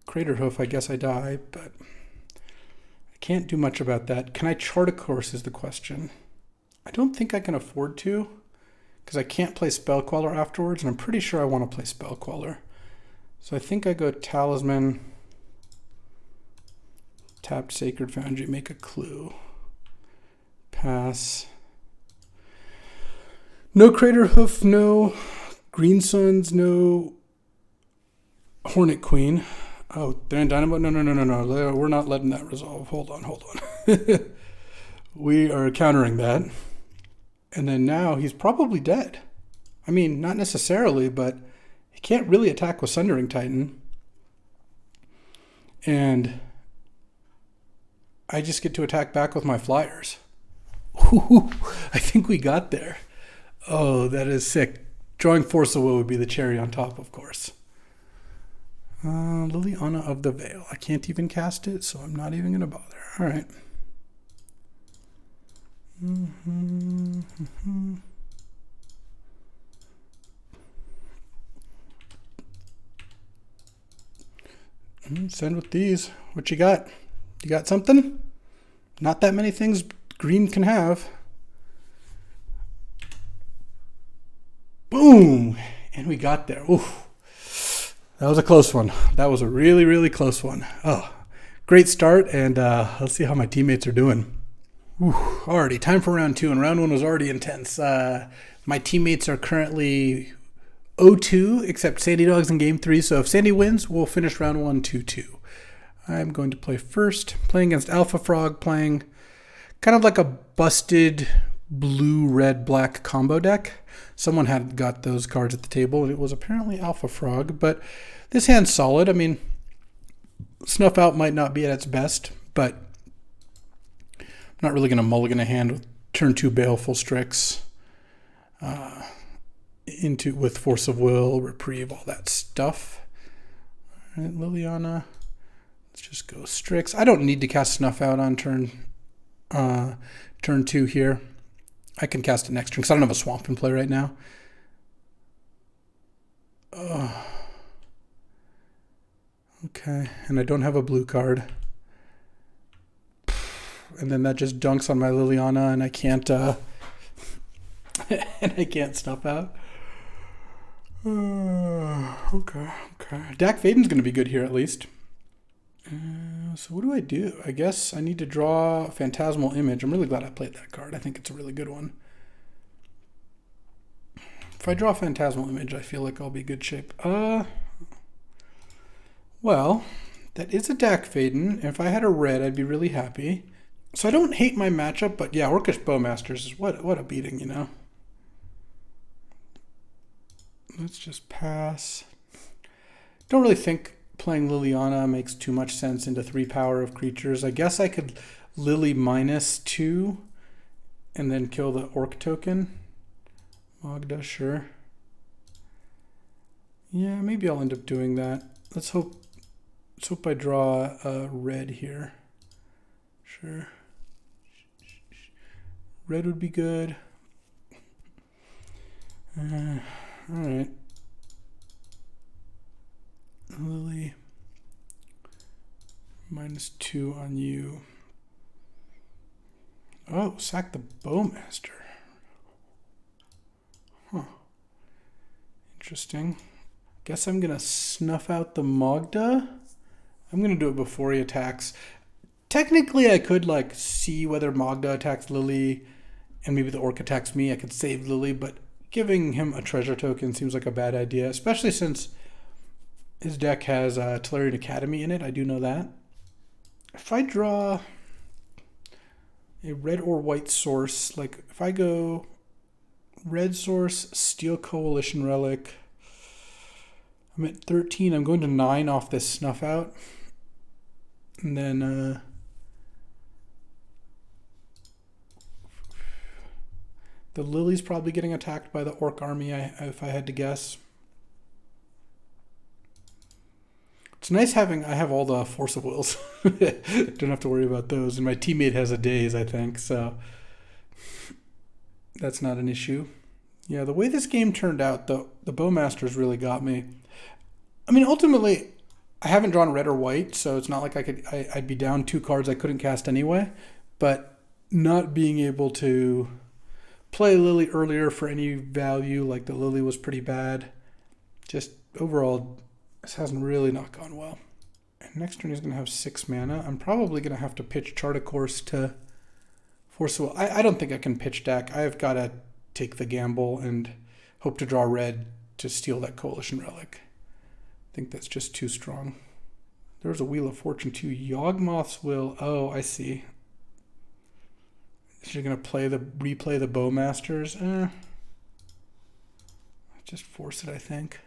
Crater Hoof, I guess I die, but I can't do much about that. Can I chart a course is the question. I don't think I can afford to, because I can't play Spell Queller afterwards, and I'm pretty sure I want to play Spell Queller. So I think I go Talisman, tapped Sacred Foundry, make a Clue, pass. No Crater Hoof, no Green Suns, no Hornet Queen. Oh, they're in Dynamo? No. We're not letting that resolve. Hold on. We are countering that. And then now he's probably dead. I mean, not necessarily, but he can't really attack with Sundering Titan. And I just get to attack back with my flyers. Ooh, I think we got there. Oh, that is sick. Drawing Force of Will would be the cherry on top, of course. Liliana of the Veil. I can't even cast it, so I'm not even going to bother. All right. Send with these. What you got? You got something? Not that many things green can have. Boom! And we got there. Oof. That was a close one. That was a really, really close one. Oh, great start, and let's see how my teammates are doing. Already time for round 2, and round 1 was already intense. My teammates are currently 0-2, except Sandy Dog's in game 3, so if Sandy wins, we'll finish round 1 2-2. I'm going to play first, playing against Alpha Frog, playing kind of like a busted blue, red, black combo deck. Someone had got those cards at the table, and it was apparently Alpha Frog, but this hand's solid. I mean, Snuff Out might not be at its best, but I'm not really going to mulligan a hand with turn 2 Baleful Strix with Force of Will, Reprieve, all that stuff. All right, Liliana. Let's just go Strix. I don't need to cast Snuff Out on turn 2 here. I can cast it next turn because I don't have a Swamp in play right now. Okay, and I don't have a blue card. And then that just dunks on my Liliana, and I can't and I can't Snuff Out. Okay. Dak Vaden's going to be good here at least. So what do I do? I guess I need to draw Phantasmal Image. I'm really glad I played that card. I think it's a really good one. If I draw Phantasmal Image, I feel like I'll be good shape. Well, that is a Dak Faden. If I had a red, I'd be really happy. So I don't hate my matchup, but yeah, Orcish Bowmasters is what a beating, you know. Let's just pass. Don't really think playing Liliana makes too much sense into 3 power of creatures. I guess I could Lily -2 and then kill the Orc token. Magda, sure. Yeah, maybe I'll end up doing that. Let's hope I draw a red here. Sure. Red would be good. All right. Lily. -2 on you. Oh, sack the Bowmaster. Huh. Interesting. Guess I'm going to snuff out the Magda. I'm going to do it before he attacks. Technically, I could like see whether Magda attacks Lily and maybe the Orc attacks me. I could save Lily, but giving him a treasure token seems like a bad idea, especially since his deck has Tolarian Academy in it. I do know that. If I draw a red or white source, like if I go red source, Steel Coalition Relic, I'm at 13. I'm going to 9 off this snuff out. And then the Lily's probably getting attacked by the Orc army, if I had to guess. It's nice I have all the Force of Wills. Don't have to worry about those. And my teammate has a Daze, I think, so that's not an issue. Yeah, the way this game turned out, the Bowmasters really got me. I mean, ultimately, I haven't drawn red or white, so it's not like I'd be down 2 cards I couldn't cast anyway. But not being able to play Lily earlier for any value, like the Lily was pretty bad. Just overall, this hasn't really not gone well. And next turn he's going to have 6 mana. I'm probably going to have to pitch Chart a Course to force the will. I don't think I can pitch Dak. I've got to take the gamble and hope to draw red to steal that Coalition Relic. I think that's just too strong. There's a Wheel of Fortune too. Yawgmoth's Will. Oh, I see. Is she going to replay the Bowmasters? Just force it, I think.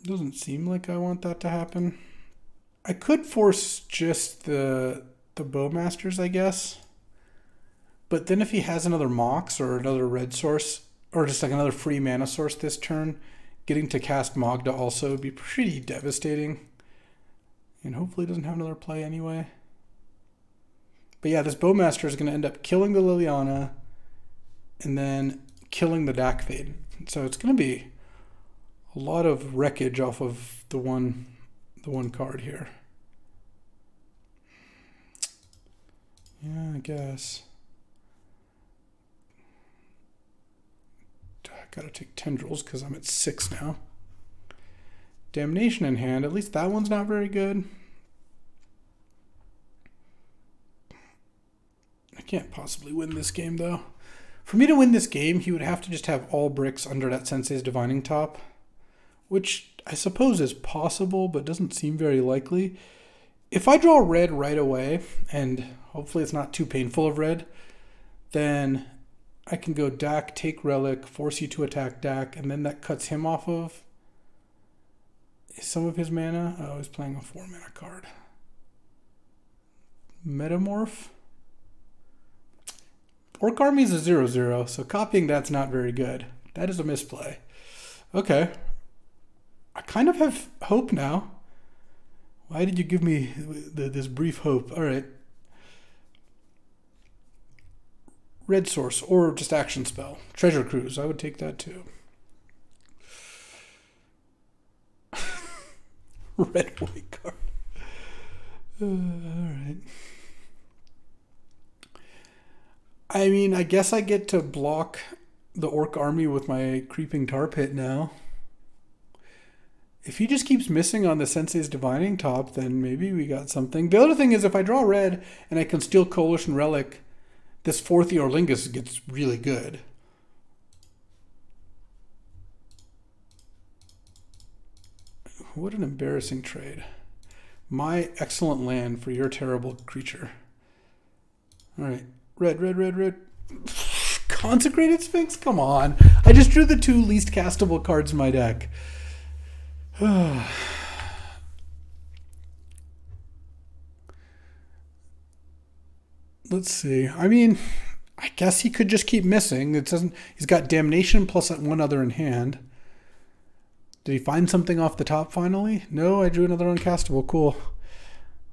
Doesn't seem like I want that to happen. I could force just the Bowmasters, I guess. But then if he has another Mox or another red source, or just like another free mana source this turn, getting to cast Magda also would be pretty devastating. And hopefully he doesn't have another play anyway. But yeah, this Bowmaster is going to end up killing the Liliana and then killing the Dak Fade. So it's going to be a lot of wreckage off of the one card here. Yeah, I guess. I gotta take Tendrils because I'm at 6 now. Damnation in hand. At least that one's not very good. I can't possibly win this game though. For me to win this game, he would have to just have all bricks under that Sensei's Divining Top, which I suppose is possible, but doesn't seem very likely. If I draw red right away, and hopefully it's not too painful of red, then I can go Dak, take Relic, force you to attack Dak, and then that cuts him off of some of his mana. Oh, he's playing a 4 mana card. Metamorph. Orc Army is a 0/0, so copying that's not very good. That is a misplay. Okay. I kind of have hope now. Why did you give me this brief hope? All right. Red source or just action spell. Treasure Cruise. I would take that too. Red white card. All right. I mean, I guess I get to block the Orc army with my Creeping Tar Pit now. If he just keeps missing on the Sensei's Divining Top, then maybe we got something. The other thing is if I draw red and I can steal Coalition Relic, this 4th Eorlingus gets really good. What an embarrassing trade. My excellent land for your terrible creature. All right. Red. Consecrated Sphinx? Come on. I just drew the 2 least castable cards in my deck. Let's see. I mean, I guess he could just keep missing. It doesn't. He's got Damnation plus 1 other in hand. Did he find something off the top finally? No, I drew another uncastable. Cool.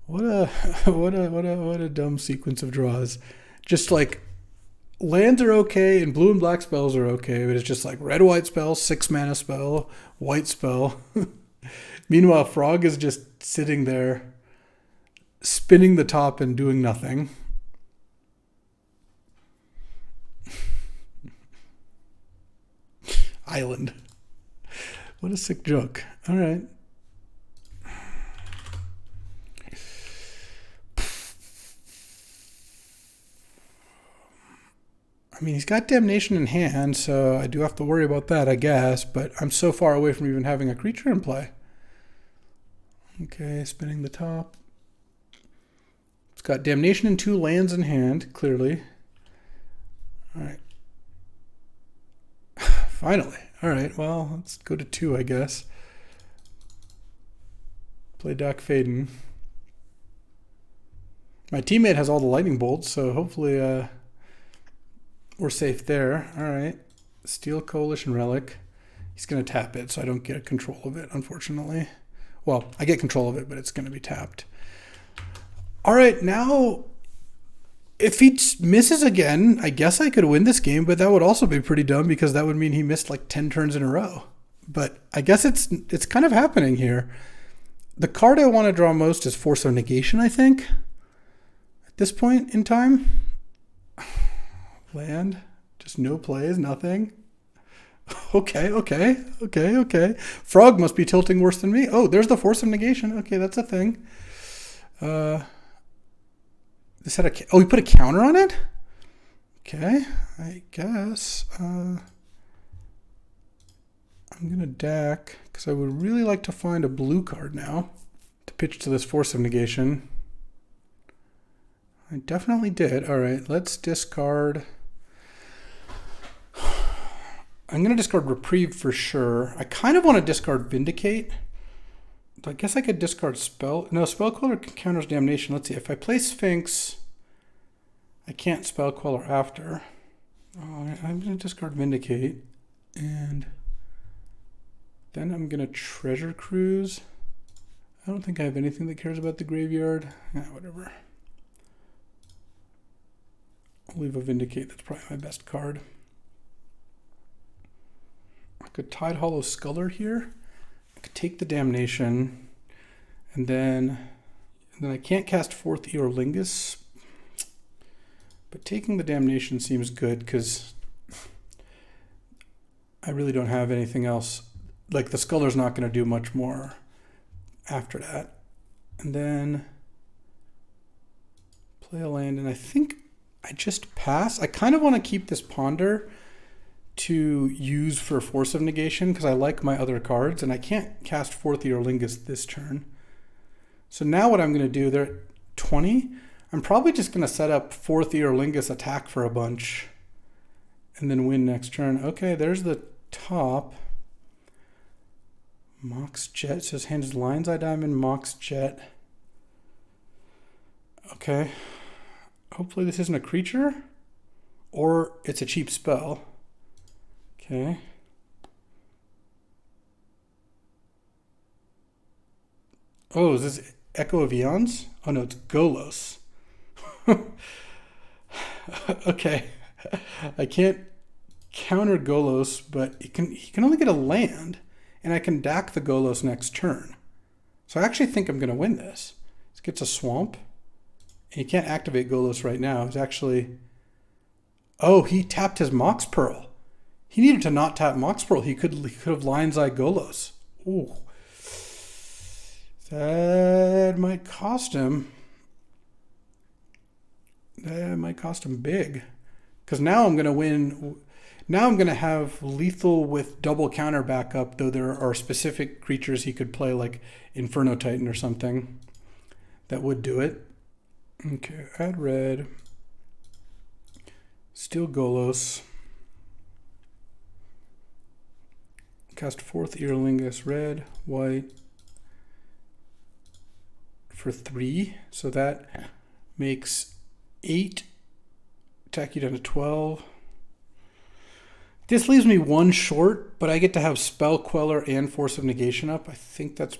What a dumb sequence of draws. Just like lands are okay and blue and black spells are okay, but it's just like red white spell, 6 mana spell, white spell. Meanwhile, Frog is just sitting there, spinning the top and doing nothing. Island. What a sick joke. All right. I mean, he's got Damnation in hand, so I do have to worry about that, I guess, but I'm so far away from even having a creature in play. Okay, spinning the top. It's got Damnation and 2 lands in hand, clearly. All right. Finally. All right, well, let's go to 2, I guess. Play Doc Faden. My teammate has all the lightning bolts, so hopefully we're safe there. All right. Steel Coalition Relic. He's going to tap it, so I don't get control of it, unfortunately. Well, I get control of it, but it's going to be tapped. All right, now, if he misses again, I guess I could win this game, but that would also be pretty dumb because that would mean he missed like 10 turns in a row. But I guess it's kind of happening here. The card I want to draw most is Force of Negation, I think, at this point in time. Land, just no plays, nothing. Okay. Frog must be tilting worse than me. Oh, there's the Force of Negation. Okay, that's a thing. This had he put a counter on it? Okay, I guess. I'm going to deck, because I would really like to find a blue card now to pitch to this Force of Negation. I definitely did. All right, let's discard. I'm going to discard Reprieve for sure. I kind of want to discard Vindicate. I guess I could discard Spell. No, Spell Queller counters Damnation. Let's see. If I play Sphinx, I can't Spell Queller after. I'm going to discard Vindicate. And then I'm going to Treasure Cruise. I don't think I have anything that cares about the graveyard. Whatever. I'll leave a Vindicate. That's probably my best card. I could Tide Hollow Sculler here. I could take the Damnation. And then I can't cast Fourth Eorlingus. But taking the Damnation seems good because I really don't have anything else. Like the Sculler's not going to do much more after that. And then play a land. And I think I just pass. I kind of want to keep this Ponder to use for Force of Negation because I like my other cards and I can't cast Fourth Eorlingus this turn. So now what I'm going to do, they're at 20. I'm probably just going to set up Fourth Eorlingus attack for a bunch and then win next turn. Okay, there's the top. Mox Jet says hand is Lion's Eye Diamond, Mox Jet. Okay. Hopefully this isn't a creature or it's a cheap spell. Okay. Oh, is this Echo of Eons? Oh no, it's Golos. Okay. I can't counter Golos, but he can only get a land, and I can DAC the Golos next turn. So I actually think I'm going to win this. This gets a swamp. And he can't activate Golos right now. It's actually... Oh, he tapped his Mox Pearl. He needed to not tap Mox Pearl. He could have Lion's Eye Golos. Ooh. That might cost him. That might cost him big. Because now I'm going to win. Now I'm going to have lethal with double counter backup, though there are specific creatures he could play like Inferno Titan or something that would do it. Okay, add red. Steal Golos. Cast 4th Earlingus, red, white, for 3. So that makes 8. Attack you down to 12. This leaves me 1 short, but I get to have Spell Queller and Force of Negation up. I think that's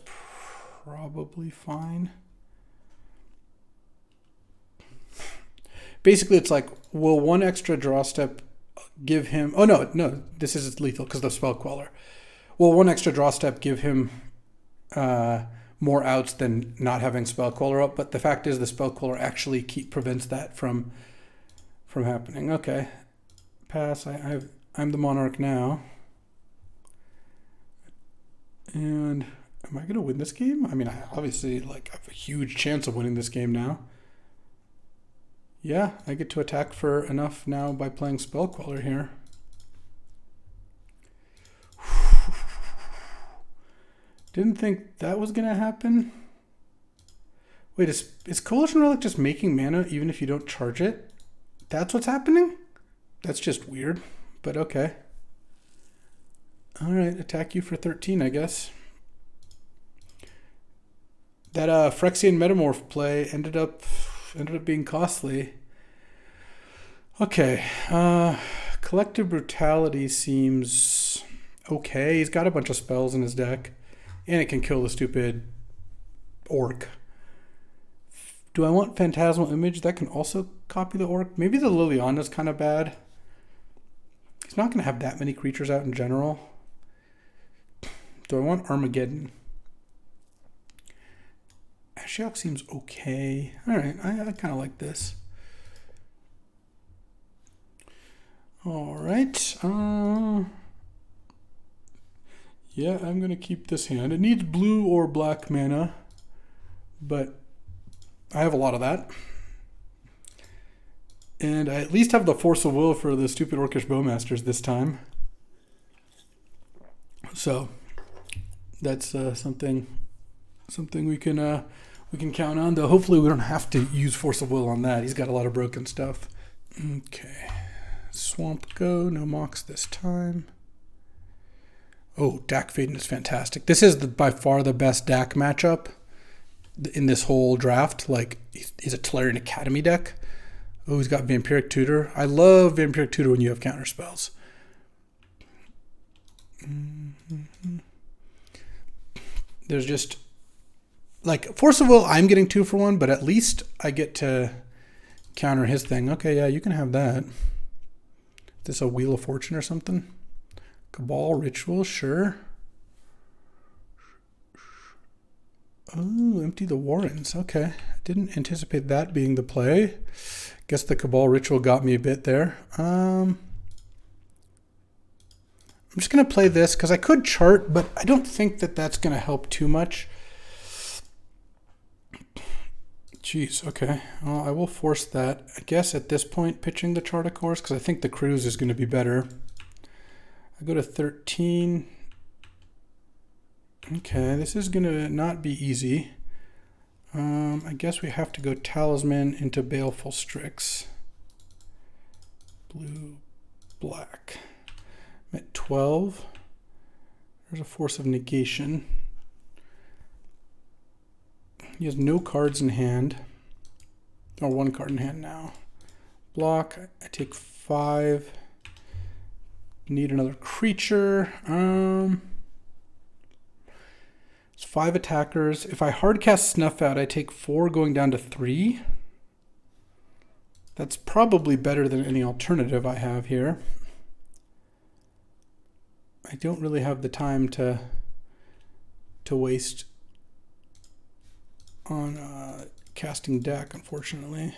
probably fine. Basically, it's like, will 1 extra draw step give him... Oh, no, this is lethal because of the Spell Queller. Will 1 extra draw step give him more outs than not having Spell Queller up? But the fact is the Spell Queller actually prevents that from happening. Okay. Pass. I'm the Monarch now. And am I going to win this game? I mean, I obviously have a huge chance of winning this game now. Yeah, I get to attack for enough now by playing Spell Queller here. Didn't think that was going to happen. Wait, is Coalition Relic just making mana even if you don't charge it? That's what's happening? That's just weird, but okay. All right, attack you for 13, I guess. That Phyrexian Metamorph play ended up being costly. Okay, Collective Brutality seems okay. He's got a bunch of spells in his deck, and it can kill the stupid orc. Do I want Phantasmal Image? That can also copy the orc. Maybe the Liliana's kind of bad. He's not going to have that many creatures out in general. Do I want Armageddon? Ashiok seems okay. All right, I kind of like this. All right. Yeah, I'm going to keep this hand. It needs blue or black mana, but I have a lot of that. And I at least have the Force of Will for the stupid Orcish Bowmasters this time. So that's something we can count on. Though hopefully we don't have to use Force of Will on that. He's got a lot of broken stuff. Okay, Swamp Go, no mocks this time. Oh, Dak Faden is fantastic. This is by far the best Dak matchup in this whole draft. Like, he's a Tolarian Academy deck. Oh, he's got Vampiric Tutor. I love Vampiric Tutor when you have counter spells. There's just, like, Force of Will, I'm getting 2 for 1, but at least I get to counter his thing. Okay, yeah, you can have that. Is this a Wheel of Fortune or something? Cabal Ritual, sure. Oh, empty the Warrens. Okay. Didn't anticipate that being the play. Guess the Cabal Ritual got me a bit there. I'm just going to play this because I could chart, but I don't think that that's going to help too much. Jeez, okay. Well, I will force that. I guess at this point, pitching the chart, of course, because I think the cruise is going to be better. I go to 13. Okay, this is going to not be easy. I guess we have to go Talisman into Baleful Strix. Blue, black. I'm at 12. There's a Force of Negation. He has no cards in hand. Or 1 card in hand now. Block. I take 5. Need another creature. It's 5 attackers. If I hardcast Snuff Out, I take 4 going down to 3. That's probably better than any alternative I have here. I don't really have the time to waste on casting deck, unfortunately.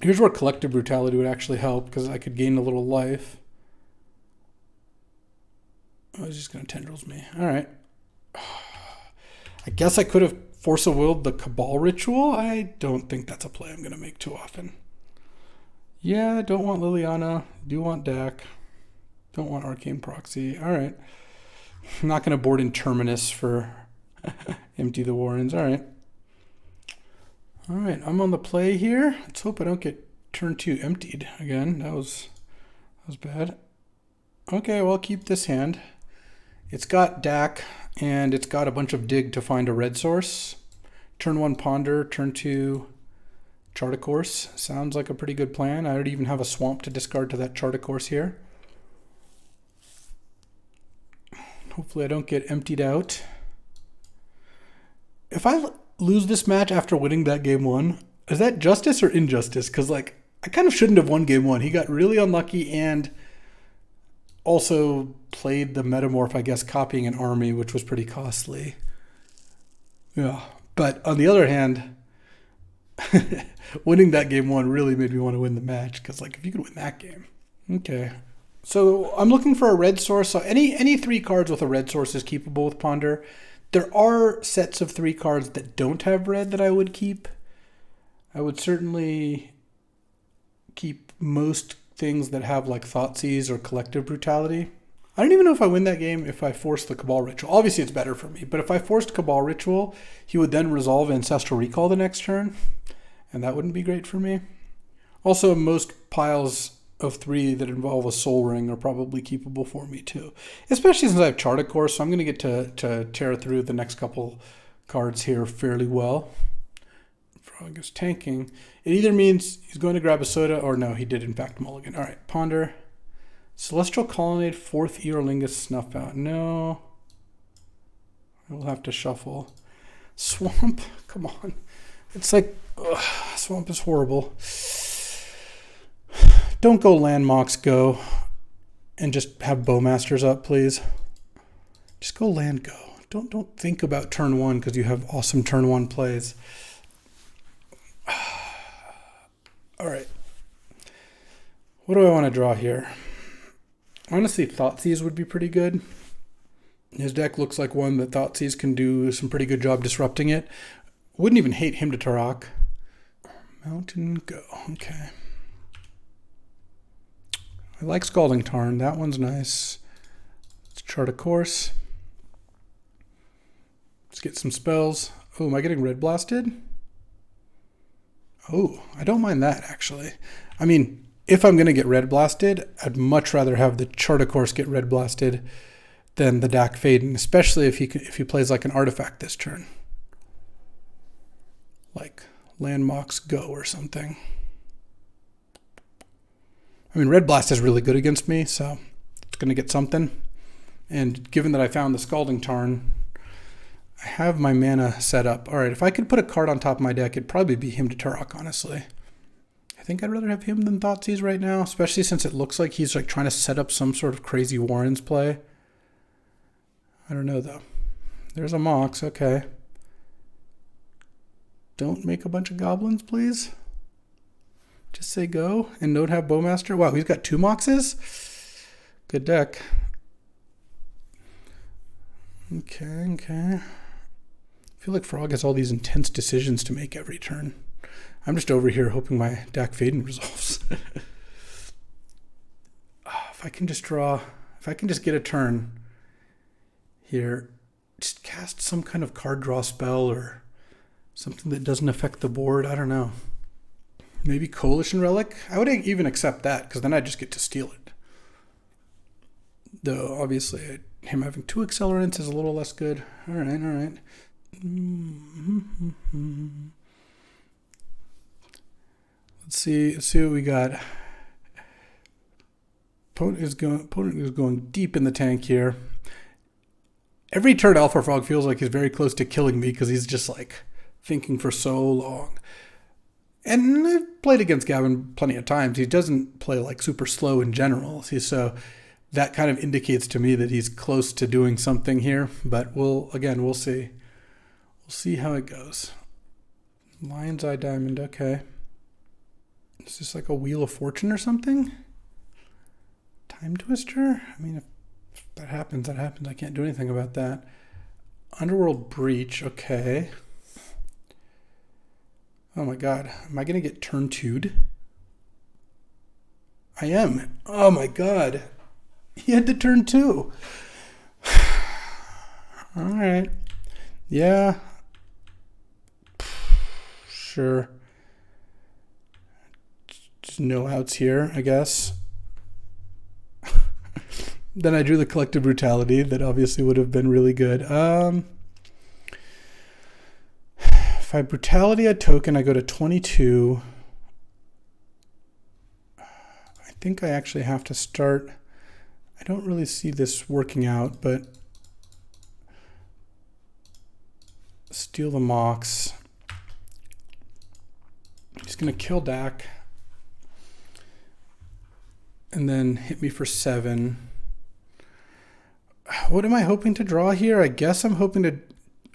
Here's where Collective Brutality would actually help, because I could gain a little life. Oh, he's just going to Tendrils me. All right. I guess I could have Force of Willed the Cabal Ritual. I don't think that's a play I'm going to make too often. Yeah, don't want Liliana. Do want Dak. Don't want Arcane Proxy. All right. I'm not going to board in Terminus for empty the Warrens. All right. All right, I'm on the play here. Let's hope I don't get turn 2 emptied again. That was bad. Okay, well, I'll keep this hand. It's got Dak, and it's got a bunch of dig to find a red source. Turn 1 Ponder, turn 2 Chart a Course. Sounds like a pretty good plan. I already even have a swamp to discard to that Chart a Course here. Hopefully I don't get emptied out. If I lose this match after winning that game 1, is that justice or injustice? Because, like, I kind of shouldn't have won game 1. He got really unlucky and also played the Metamorph, I guess, copying an army, which was pretty costly. Yeah. But on the other hand, winning that game 1 really made me want to win the match. Because, like, if you could win that game. Okay. So I'm looking for a red source. So any 3 cards with a red source is keepable with Ponder. There are sets of 3 cards that don't have red that I would keep. I would certainly keep most things that have like Thoughtseize or Collective Brutality. I don't even know if I win that game if I force the Cabal Ritual. Obviously it's better for me, but if I forced Cabal Ritual, he would then resolve Ancestral Recall the next turn, and that wouldn't be great for me. Also, most piles of 3 that involve a Soul Ring are probably keepable for me too. Especially since I have Chart a Course, so I'm going to get to tear through the next couple cards here fairly well. Frog is tanking. It either means he's going to grab a soda, or no, he did in fact mulligan. All right, Ponder. Celestial Colonnade, 4th Eorlingus Snuff Out. No. I will have to shuffle. Swamp, come on. It's like, ugh, Swamp is horrible. Don't go Landmox Go and just have Bowmasters up, please. Just go Land Go. Don't think about turn 1 because you have awesome turn 1 plays. All right. What do I want to draw here? Honestly, Thoughtseize would be pretty good. His deck looks like one that Thoughtseize can do some pretty good job disrupting it. Wouldn't even hate him to Turok. Mountain Go. Okay. I like Scalding Tarn. That one's nice. Let's Chart a Course. Let's get some spells. Oh, am I getting Red Blasted? Oh, I don't mind that, actually. I mean, if I'm going to get Red Blasted, I'd much rather have the Chart a Course get Red Blasted than the Dak Faden, especially if he plays like an artifact this turn. Like Landmox Go or something. I mean, Red Blast is really good against me, so it's going to get something. And given that I found the Scalding Tarn, I have my mana set up. All right, if I could put a card on top of my deck, it'd probably be him to Turok, honestly. I think I'd rather have him than Thoughtseize right now, especially since it looks like he's like trying to set up some sort of crazy Warrens play. I don't know, though. There's a Mox, okay. Don't make a bunch of goblins, please. Just say go and don't have Bowmaster. Wow, he's got 2 Moxes? Good deck. Okay. I feel like Frog has all these intense decisions to make every turn. I'm just over here hoping my Dak Faden resolves. If I can just get a turn here, just cast some kind of card draw spell or something that doesn't affect the board. I don't know. Maybe Coalition Relic? I would even accept that, because then I just get to steal it. Though, obviously, him having 2 accelerants is a little less good. All right. Let's see what we got. Opponent is going deep in the tank here. Every turn Alpha Frog feels like he's very close to killing me, because he's just like thinking for so long. And I've played against Gavin plenty of times. He doesn't play like super slow in general. So that kind of indicates to me that he's close to doing something here. But we'll see. We'll see how it goes. Lion's Eye Diamond, okay. Is this like a Wheel of Fortune or something? Time Twister? I mean, if that happens, that happens. I can't do anything about that. Underworld Breach, okay. Oh my god, am I going to get turn 2'd? I am. Oh my god. He had to turn 2. All right. Yeah. Sure. Just no outs here, I guess. Then I drew the Collective Brutality. That obviously would have been really good. If I Brutality a token, I go to 22. I think I actually have to start. I don't really see this working out, but steal the Mox. He's going to kill Dak. And then hit me for 7. What am I hoping to draw here? I guess I'm hoping to...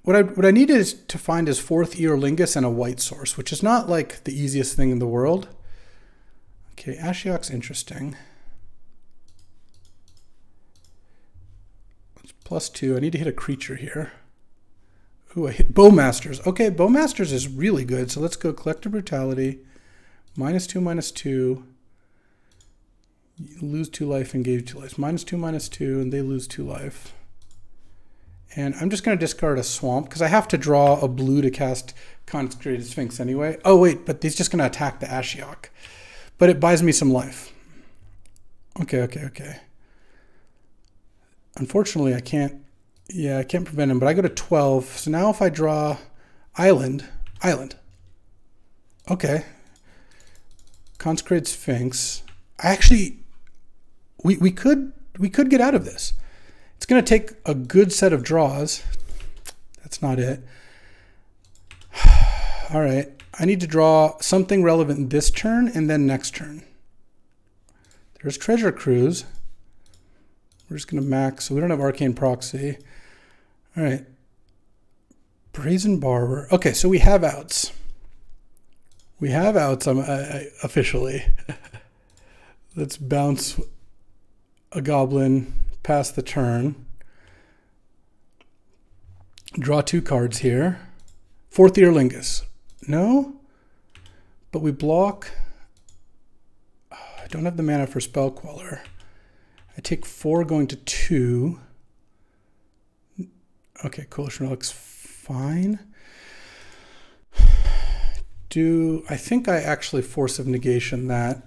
What I need is to find his 4th Eorlingus and a white source, which is not like the easiest thing in the world. Okay, Ashiok's interesting. It's +2. I need to hit a creature here. Ooh, I hit Bowmasters. Okay, Bowmasters is really good. So let's go Collective Brutality. -2, -2. You lose 2 life and gave 2 life. -2, -2, and they lose 2 life. And I'm just going to discard a Swamp because I have to draw a blue to cast Consecrated Sphinx anyway. Oh, wait, but he's just going to attack the Ashiok. But it buys me some life. Okay. Unfortunately, I can't... Yeah, I can't prevent him, but I go to 12. So now if I draw Island. Okay. Consecrated Sphinx. I actually... We could get out of this. It's going to take a good set of draws. That's not it. All right. I need to draw something relevant this turn and then next turn. There's Treasure Cruise. We're just going to max. So we don't have Arcane Proxy. All right. Brazen Borrower. Okay, so we have outs. Officially. Let's bounce a goblin past the turn. Draw 2 cards here. 4th Eorlingus. No? But we block. Oh, I don't have the mana for Spell Queller. I take 4 going to 2. Okay, Coalition Relic's fine. I think I actually Force of Negation that.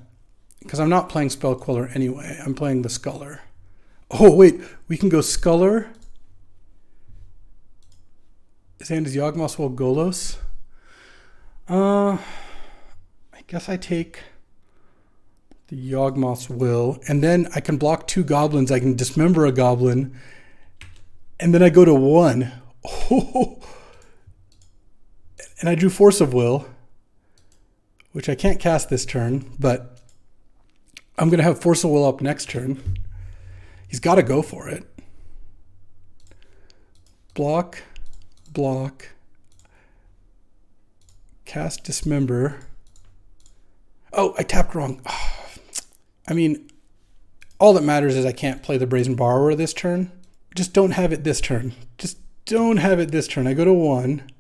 Because I'm not playing Spell Queller anyway. I'm playing the Sculler. Oh, wait. We can go Sculler. His hand is Yawgmoth's Will Golos. I guess I take the Yawgmoth's Will. And then I can block 2 goblins. I can dismember a goblin. And then I go to 1. Oh. And I drew Force of Will. Which I can't cast this turn. But... I'm going to have Force of Will up next turn. He's got to go for it. Block. Cast Dismember. Oh, I tapped wrong. Oh. I mean, all that matters is I can't play the Brazen Borrower this turn. Just don't have it this turn. I go to 1.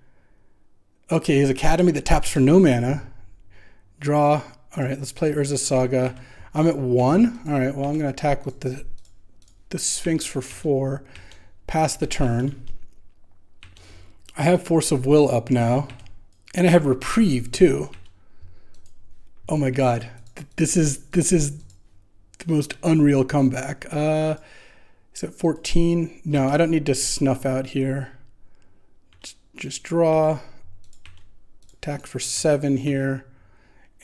Okay, his Academy that taps for no mana. Draw. All right, let's play Urza Saga. I'm at 1. All right, well, I'm going to attack with the Sphinx for 4. Pass the turn. I have Force of Will up now. And I have Reprieve, too. Oh, my God. This is the most unreal comeback. Is it 14? No, I don't need to snuff out here. Just draw. Attack for 7 here.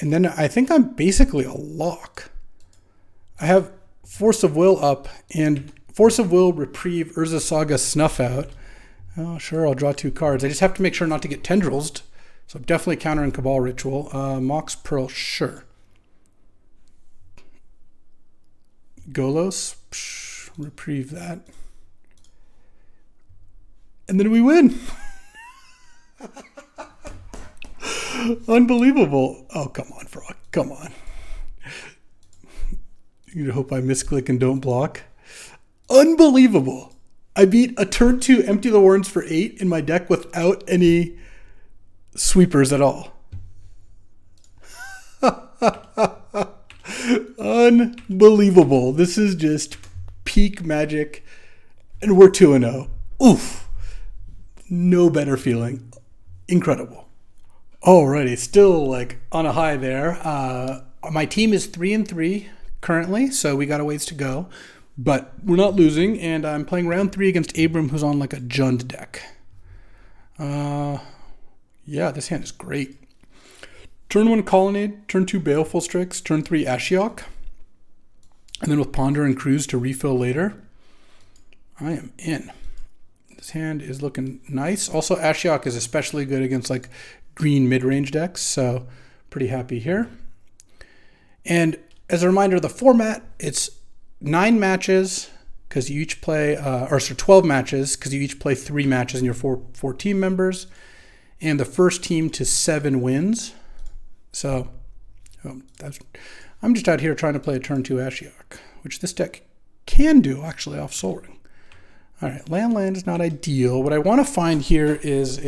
And then I think I'm basically a lock. I have Force of Will up and Force of Will, Reprieve, Urza Saga, Snuff out. Oh, sure, I'll draw 2 cards. I just have to make sure not to get Tendrils. So I'm definitely countering Cabal Ritual. Mox Pearl, sure. Golos, Reprieve that. And then we win. Unbelievable. Oh, come on, Frog. Come on. You hope I misclick and don't block. Unbelievable. I beat a turn 2 Empty the Warrens for 8 in my deck without any sweepers at all. Unbelievable. This is just peak Magic. And we're 2-0. Oof. No better feeling. Incredible. Alrighty, still like on a high there. My team is 3-3 currently, so we got a ways to go. But we're not losing, and I'm playing round 3 against Abram, who's on like a Jund deck. Yeah, this hand is great. Turn 1 Colonnade, turn 2 Baleful Strix, turn 3 Ashiok. And then with Ponder and Cruise to refill later. I am in. This hand is looking nice. Also, Ashiok is especially good against like green mid-range decks, so pretty happy here. And as a reminder, the format, it's 9 matches because you each play, 12 matches because you each play 3 matches in your four team members, and the first team to 7 wins. So I'm just out here trying to play a turn 2 Ashiok, which this deck can do actually off Soul Ring. All right, land is not ideal. What I want to find here is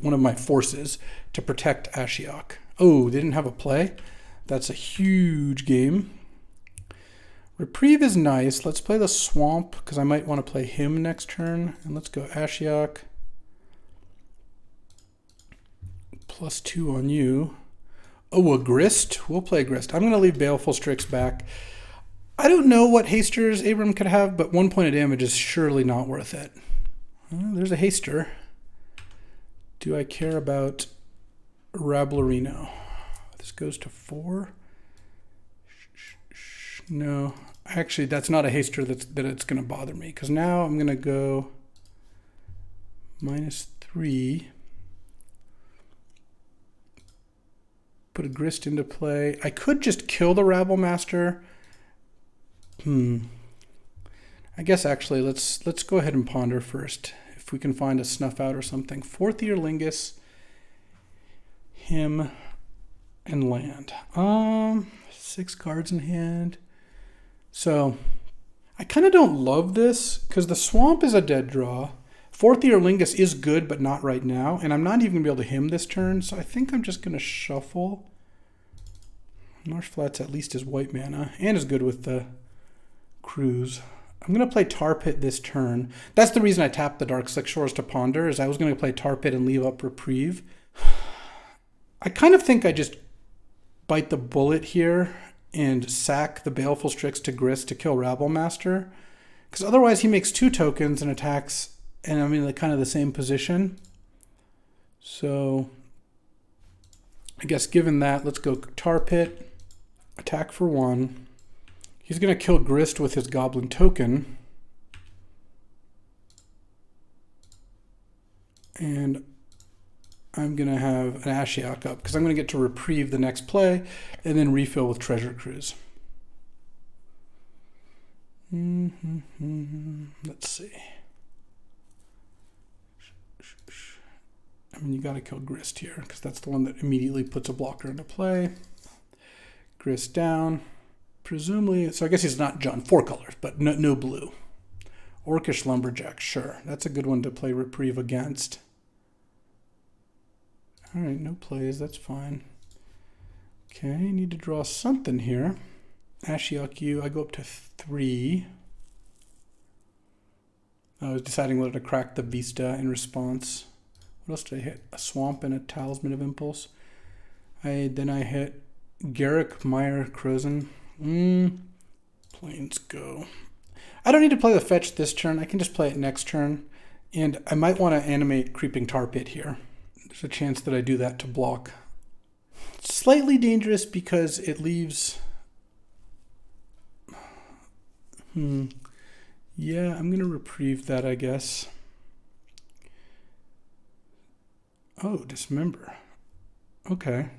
one of my forces to protect Ashiok. Oh, they didn't have a play. That's a huge game. Reprieve is nice. Let's play the Swamp because I might want to play him next turn. And let's go Ashiok. +2 on you. Oh, a Grist. We'll play Grist. I'm going to leave Baleful Strix back. I don't know what hasters Abram could have, but 1 point of damage is surely not worth it. There's a haster. Do I care about Rablerino? This goes to 4. No, actually, that's not a haster that it's going to bother me, because now I'm going to go -3. Put a Grist into play. I could just kill the Rabble Master. I guess actually let's go ahead and ponder first. If we can find a Snuff Out or something. 4th Ear Lingus, him, and land. 6 cards in hand. So I kind of don't love this because the Swamp is a dead draw. 4th Ear Lingus is good, but not right now. And I'm not even going to be able to him this turn. So I think I'm just going to shuffle. Marsh Flats at least is white mana and is good with the Cruise. I'm going to play Tar Pit this turn. That's the reason I tapped the Dark Slick Shores to ponder, is I was going to play Tar Pit and leave up Reprieve. I kind of think I just bite the bullet here and sack the Baleful Strix to Grist to kill Rabble Master. Because otherwise he makes 2 tokens and attacks, and I'm in like kind of the same position. So I guess given that, let's go Tar Pit, attack for 1. He's going to kill Grist with his Goblin token. And I'm going to have an Ashiok up because I'm going to get to Reprieve the next play and then refill with Treasure Cruise. Let's see. I mean, you got to kill Grist here because that's the one that immediately puts a blocker into play. Grist down. Presumably, so I guess he's not John. 4 colors, but no blue. Orcish Lumberjack, sure. That's a good one to play Reprieve against. All right, no plays, that's fine. Okay, need to draw something here. Ashiok you, I go up to 3. I was deciding whether to crack the Vista in response. What else did I hit? A Swamp and a Talisman of Impulse. Then I hit Garrick, Meyer, Crozen. Planes go. I don't need to play the fetch this turn. I can just play it next turn. And I might want to animate Creeping Tar Pit here. There's a chance that I do that to block. It's slightly dangerous because it leaves... Yeah, I'm going to Reprieve that, I guess. Oh, Dismember. Okay.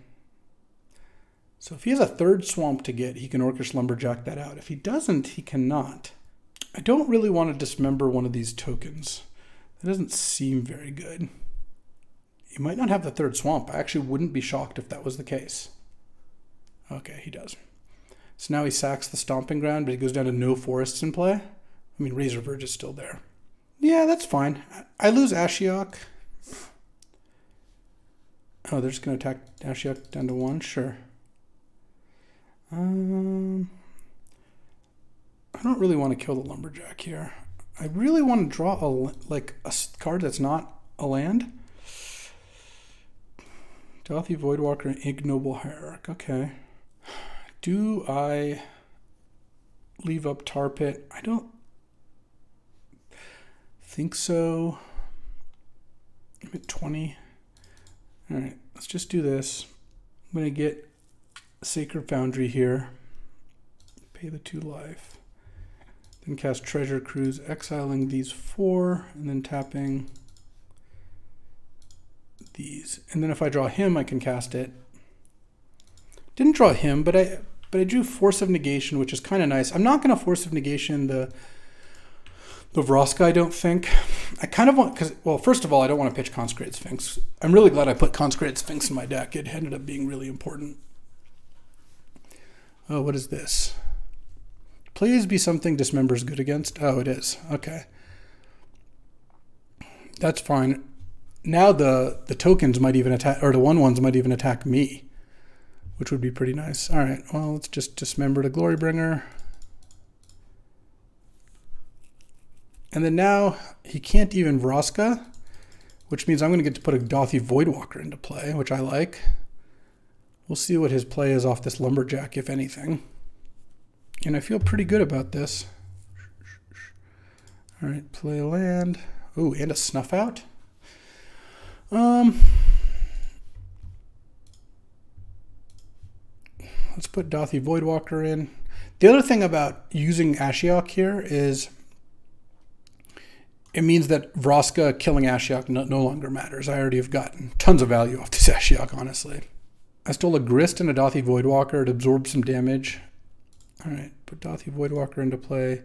So if he has a 3rd Swamp to get, he can Orcish Lumberjack that out. If he doesn't, he cannot. I don't really want to dismember one of these tokens. That doesn't seem very good. He might not have the 3rd Swamp. I actually wouldn't be shocked if that was the case. Okay, he does. So now he sacks the Stomping Ground, but he goes down to no forests in play. I mean, Razor Verge is still there. Yeah, that's fine. I lose Ashiok. Oh, they're just going to attack Ashiok down to 1? Sure. I don't really want to kill the lumberjack here. I really want to draw a card that's not a land. Dauthi Voidwalker, Ignoble Hierarch. Okay. Do I leave up Tar Pit? I don't think so. I'm at 20. All right, let's just do this. I'm going to get Sacred Foundry here. Pay the 2 life. Then cast Treasure Cruise, exiling these 4, and then tapping these. And then if I draw him, I can cast it. Didn't draw him, but I drew Force of Negation, which is kind of nice. I'm not going to Force of Negation the Vraska, I don't think. I kind of want, because, well, first of all, I don't want to pitch Consecrated Sphinx. I'm really glad I put Consecrated Sphinx in my deck. It ended up being really important. Oh, what is this? Please be something Dismember's good against. Oh, it is. Okay. That's fine. Now the tokens might even attack, or the 1/1s might even attack me, which would be pretty nice. All right, well, let's just Dismember the Glorybringer. And then now he can't even Vraska, which means I'm going to get to put a Dauthi Voidwalker into play, which I like. We'll see what his play is off this lumberjack, if anything. And I feel pretty good about this. All right, play land. Oh, and a Snuff Out. Let's put Dauthi Voidwalker in. The other thing about using Ashiok here is it means that Vraska killing Ashiok no longer matters. I already have gotten tons of value off this Ashiok, honestly. I stole a Grist and a Dauthi Voidwalker to absorb some damage. All right, put Dauthi Voidwalker into play.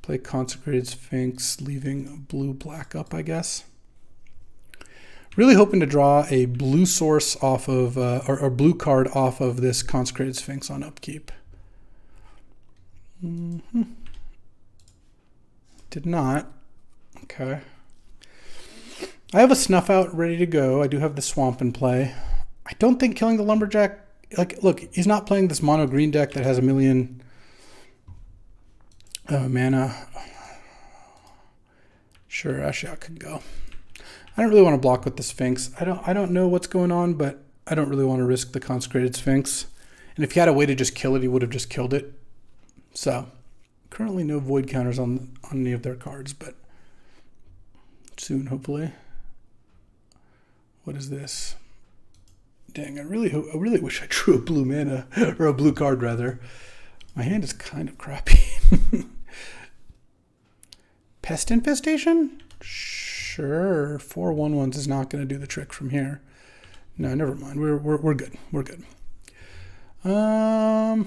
Play Consecrated Sphinx, leaving blue-black up, I guess. Really hoping to draw a blue source off of, or a blue card off of this Consecrated Sphinx on upkeep. Did not. Okay. I have a Snuff Out ready to go. I do have the Swamp in play. I don't think killing the Lumberjack, like, look, he's not playing this mono green deck that has a million mana. Sure, Ashiok can go. I don't really want to block with the Sphinx. I don't know what's going on, but I don't really want to risk the Consecrated Sphinx. And if he had a way to just kill it, he would have just killed it. So, currently no void counters on any of their cards, but soon, hopefully. What is this? Dang, I really wish I drew a blue mana, or a blue card, rather. My hand is kind of crappy. Pest Infestation? Sure. 4 1/1s is not going to do the trick from here. No, never mind. We're good. We're good. I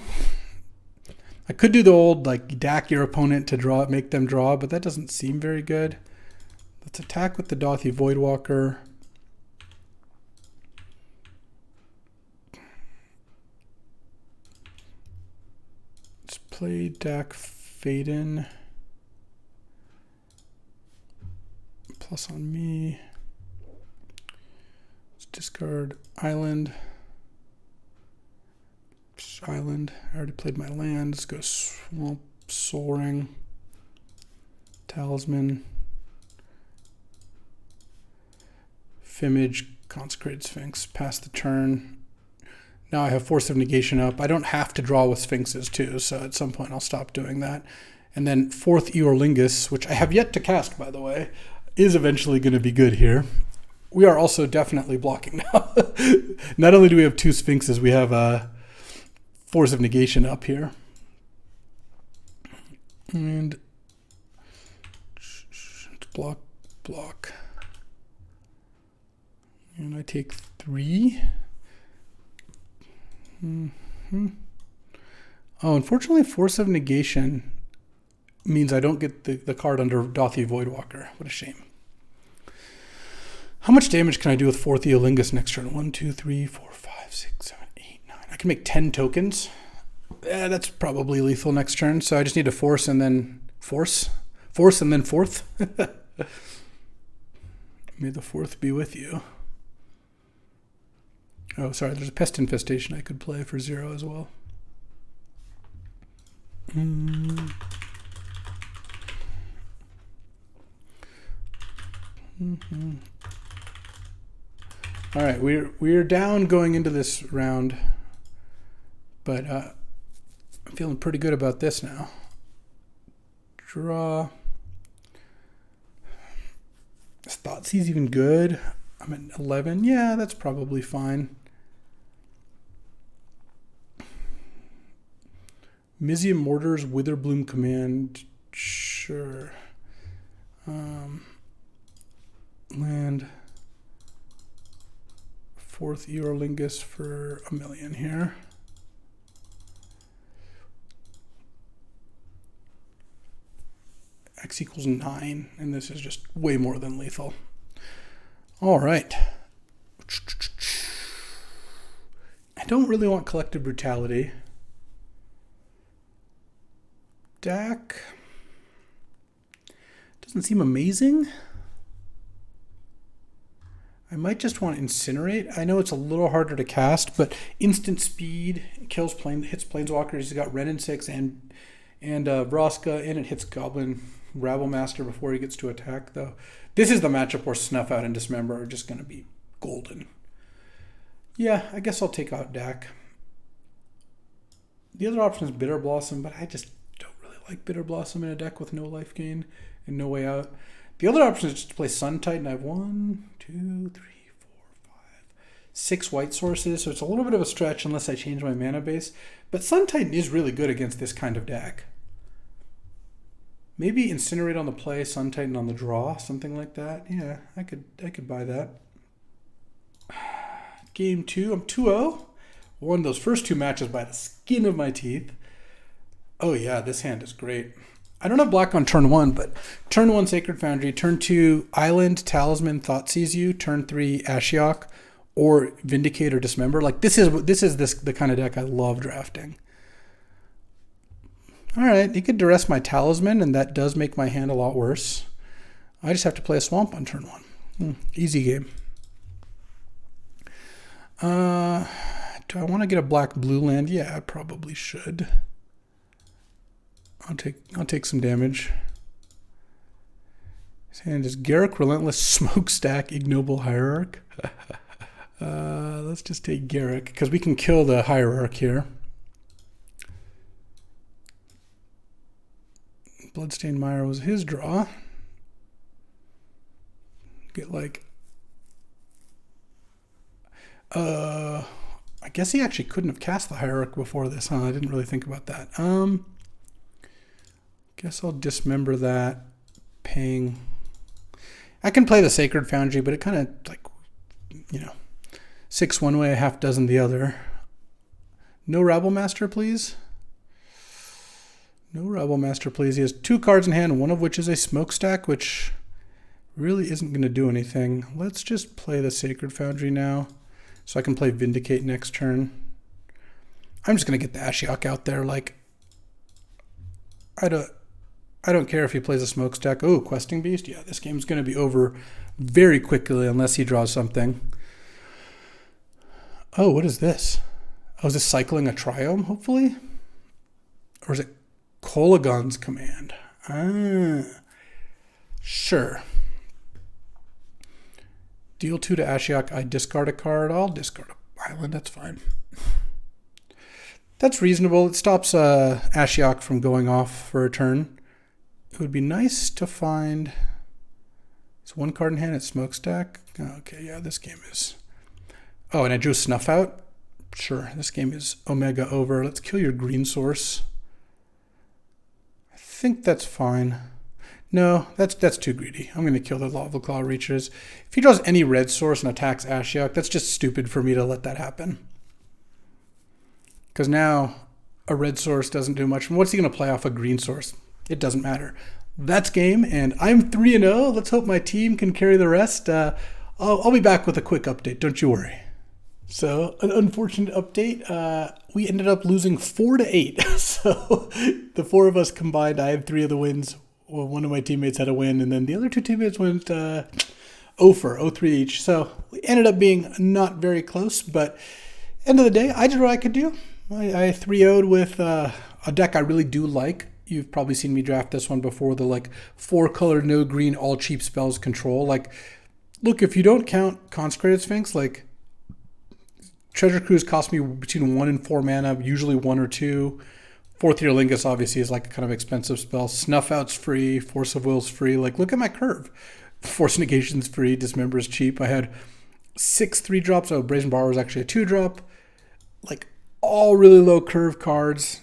could do the old, like, DAC your opponent to draw, make them draw, but that doesn't seem very good. Let's attack with the Dauthi Voidwalker. Let's play DAC Faden. Plus on me. Let's discard Island. Island. I already played my land. Let's go Swamp, Soul Ring, Talisman, Fimage, Consecrated Sphinx. Pass the turn. Now I have Force of Negation up. I don't have to draw with Sphinxes too, so at some point I'll stop doing that. And then 4th Eorlingus, which I have yet to cast, by the way, is eventually going to be good here. We are also definitely blocking now. Not only do we have 2 Sphinxes, we have Force of Negation up here. And block. And I take 3. Oh, unfortunately, Force of Negation means I don't get the card under Dauthi Voidwalker. What a shame. How much damage can I do with 4th Eolingus next turn? 1, 2, 3, 4, 5, 6, 7, 8, 9. I can make 10 tokens. That's probably lethal next turn. So I just need to force and then force and then 4th. May the 4th be with you. Oh, sorry, there's a pest infestation I could play for 0 as well. All right, we're down going into this round, but I'm feeling pretty good about this now. Draw. Is Thoughtseize even good? I'm at 11. Yeah, that's probably fine. Mizium Mortars, Witherbloom Command. Sure. Land. 4th Eorlingus for 1 million here. X equals 9, and this is just way more than lethal. All right. I don't really want Collective Brutality. Deck doesn't seem amazing. I might just want to Incinerate. I know it's a little harder to cast, but instant speed kills hits Planeswalkers. He's got Ren and 6 and Vraska, and it hits Goblin Rabblemaster before he gets to attack, though. This is the matchup where Snuff Out and Dismember are just going to be golden. Yeah, I guess I'll take out Dak. The other option is Bitter Blossom, but I just don't really like Bitter Blossom in a deck with no life gain and no way out. The other option is just to play Sun Titan. I have 1, 2, 3, 4, 5, 6 white sources, so it's a little bit of a stretch unless I change my mana base. But Sun Titan is really good against this kind of deck. Maybe Incinerate on the play, Sun Titan on the draw, something like that. Yeah, I could buy that. Game 2, I'm 2-0. Won those first 2 matches by the skin of my teeth. Oh yeah, this hand is great. I don't have black on turn 1, but turn 1 Sacred Foundry, turn 2 Island, Talisman, Thoughtseize You, turn 3 Ashiok, or Vindicate or Dismember. Like this is the kind of deck I love drafting. All right, you could duress my Talisman, and that does make my hand a lot worse. I just have to play a Swamp on turn 1. Easy game. Do I want to get a black-blue land? Yeah, I probably should. I'll take some damage. His hand is Garruk, Relentless, Smokestack, Ignoble Hierarch. Let's just take Garruk, because we can kill the Hierarch here. Bloodstained Mire was his draw. Get like... I guess he actually couldn't have cast the Hierarch before this, huh? I didn't really think about that. Guess I'll dismember that. Paying. I can play the Sacred Foundry, but it kind of like, 6 one way, a half dozen the other. No Rabblemaster, please. No Rabblemaster, please. He has 2 cards in hand, one of which is a Smokestack, which really isn't going to do anything. Let's just play the Sacred Foundry now, so I can play Vindicate next turn. I'm just going to get the Ashiok out there. Like, I don't care if he plays a Smokestack. Oh, Questing Beast? Yeah, this game's going to be over very quickly unless he draws something. Oh, what is this? Oh, is this cycling a Triome, hopefully? Or is it Kolagon's Command? Sure. Deal 2 to Ashiok. I discard a card. I'll discard an island. That's fine. That's reasonable. It stops Ashiok from going off for a turn. It would be nice to find... It's 1 card in hand. It's Smokestack. Okay, yeah, this game is... Oh, and I drew Snuff Out? Sure, this game is Omega over. Let's kill your green source. I think that's fine. No, that's too greedy. I'm going to kill the Lava Claw Reaches. If he draws any red source and attacks Ashiok, that's just stupid for me to let that happen. Because now a red source doesn't do much. And what's he going to play off a green source? It doesn't matter. That's game, and I'm 3-0. Let's hope my team can carry the rest. I'll be back with a quick update. Don't you worry. So, an unfortunate update. We ended up losing 4-8. So, the 4 of us combined, I had 3 of the wins. Well, one of my teammates had a win, and then the other 2 teammates went 0-2 0 for 0-3 each. So we ended up being not very close, but end of the day, I did what I could do. I 3-0'd with a deck I really do like. You've probably seen me draft this one before, the like 4-color, no green, all cheap spells control. Like, look, if you don't count Consecrated Sphinx, like Treasure Cruise cost me between 1 and 4 mana, usually 1 or 2. Fourth Year Lingus obviously is like a kind of expensive spell. Snuff Out's free, Force of Will's free. Like, look at my curve. Force Negation's free, Dismember is cheap. I had 6 3-drops. Oh, Brazen Bar was actually a 2-drop. Like, all really low curve cards.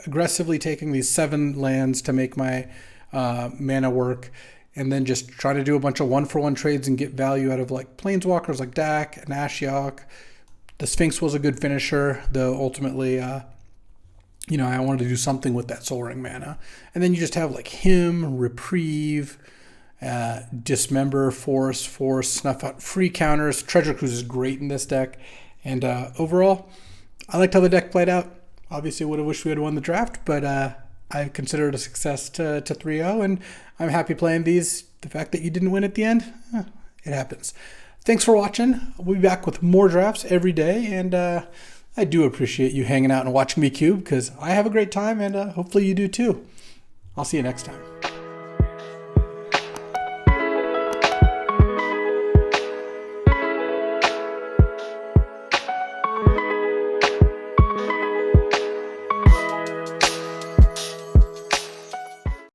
Aggressively taking these 7 lands to make my mana work. And then just trying to do a bunch of 1-for-1 trades and get value out of like Planeswalkers like Dak and Ashiok. The Sphinx was a good finisher, though ultimately, I wanted to do something with that Soul Ring mana. And then you just have like Him, Reprieve, Dismember, Force, Snuff Out, free counters. Treasure Cruise is great in this deck. And overall, I liked how the deck played out. Obviously, would have wished we had won the draft, but I consider it a success to 3-0, and I'm happy playing these. The fact that you didn't win at the end, it happens. Thanks for watching. We'll be back with more drafts every day, and I do appreciate you hanging out and watching me cube, because I have a great time, and hopefully you do too. I'll see you next time.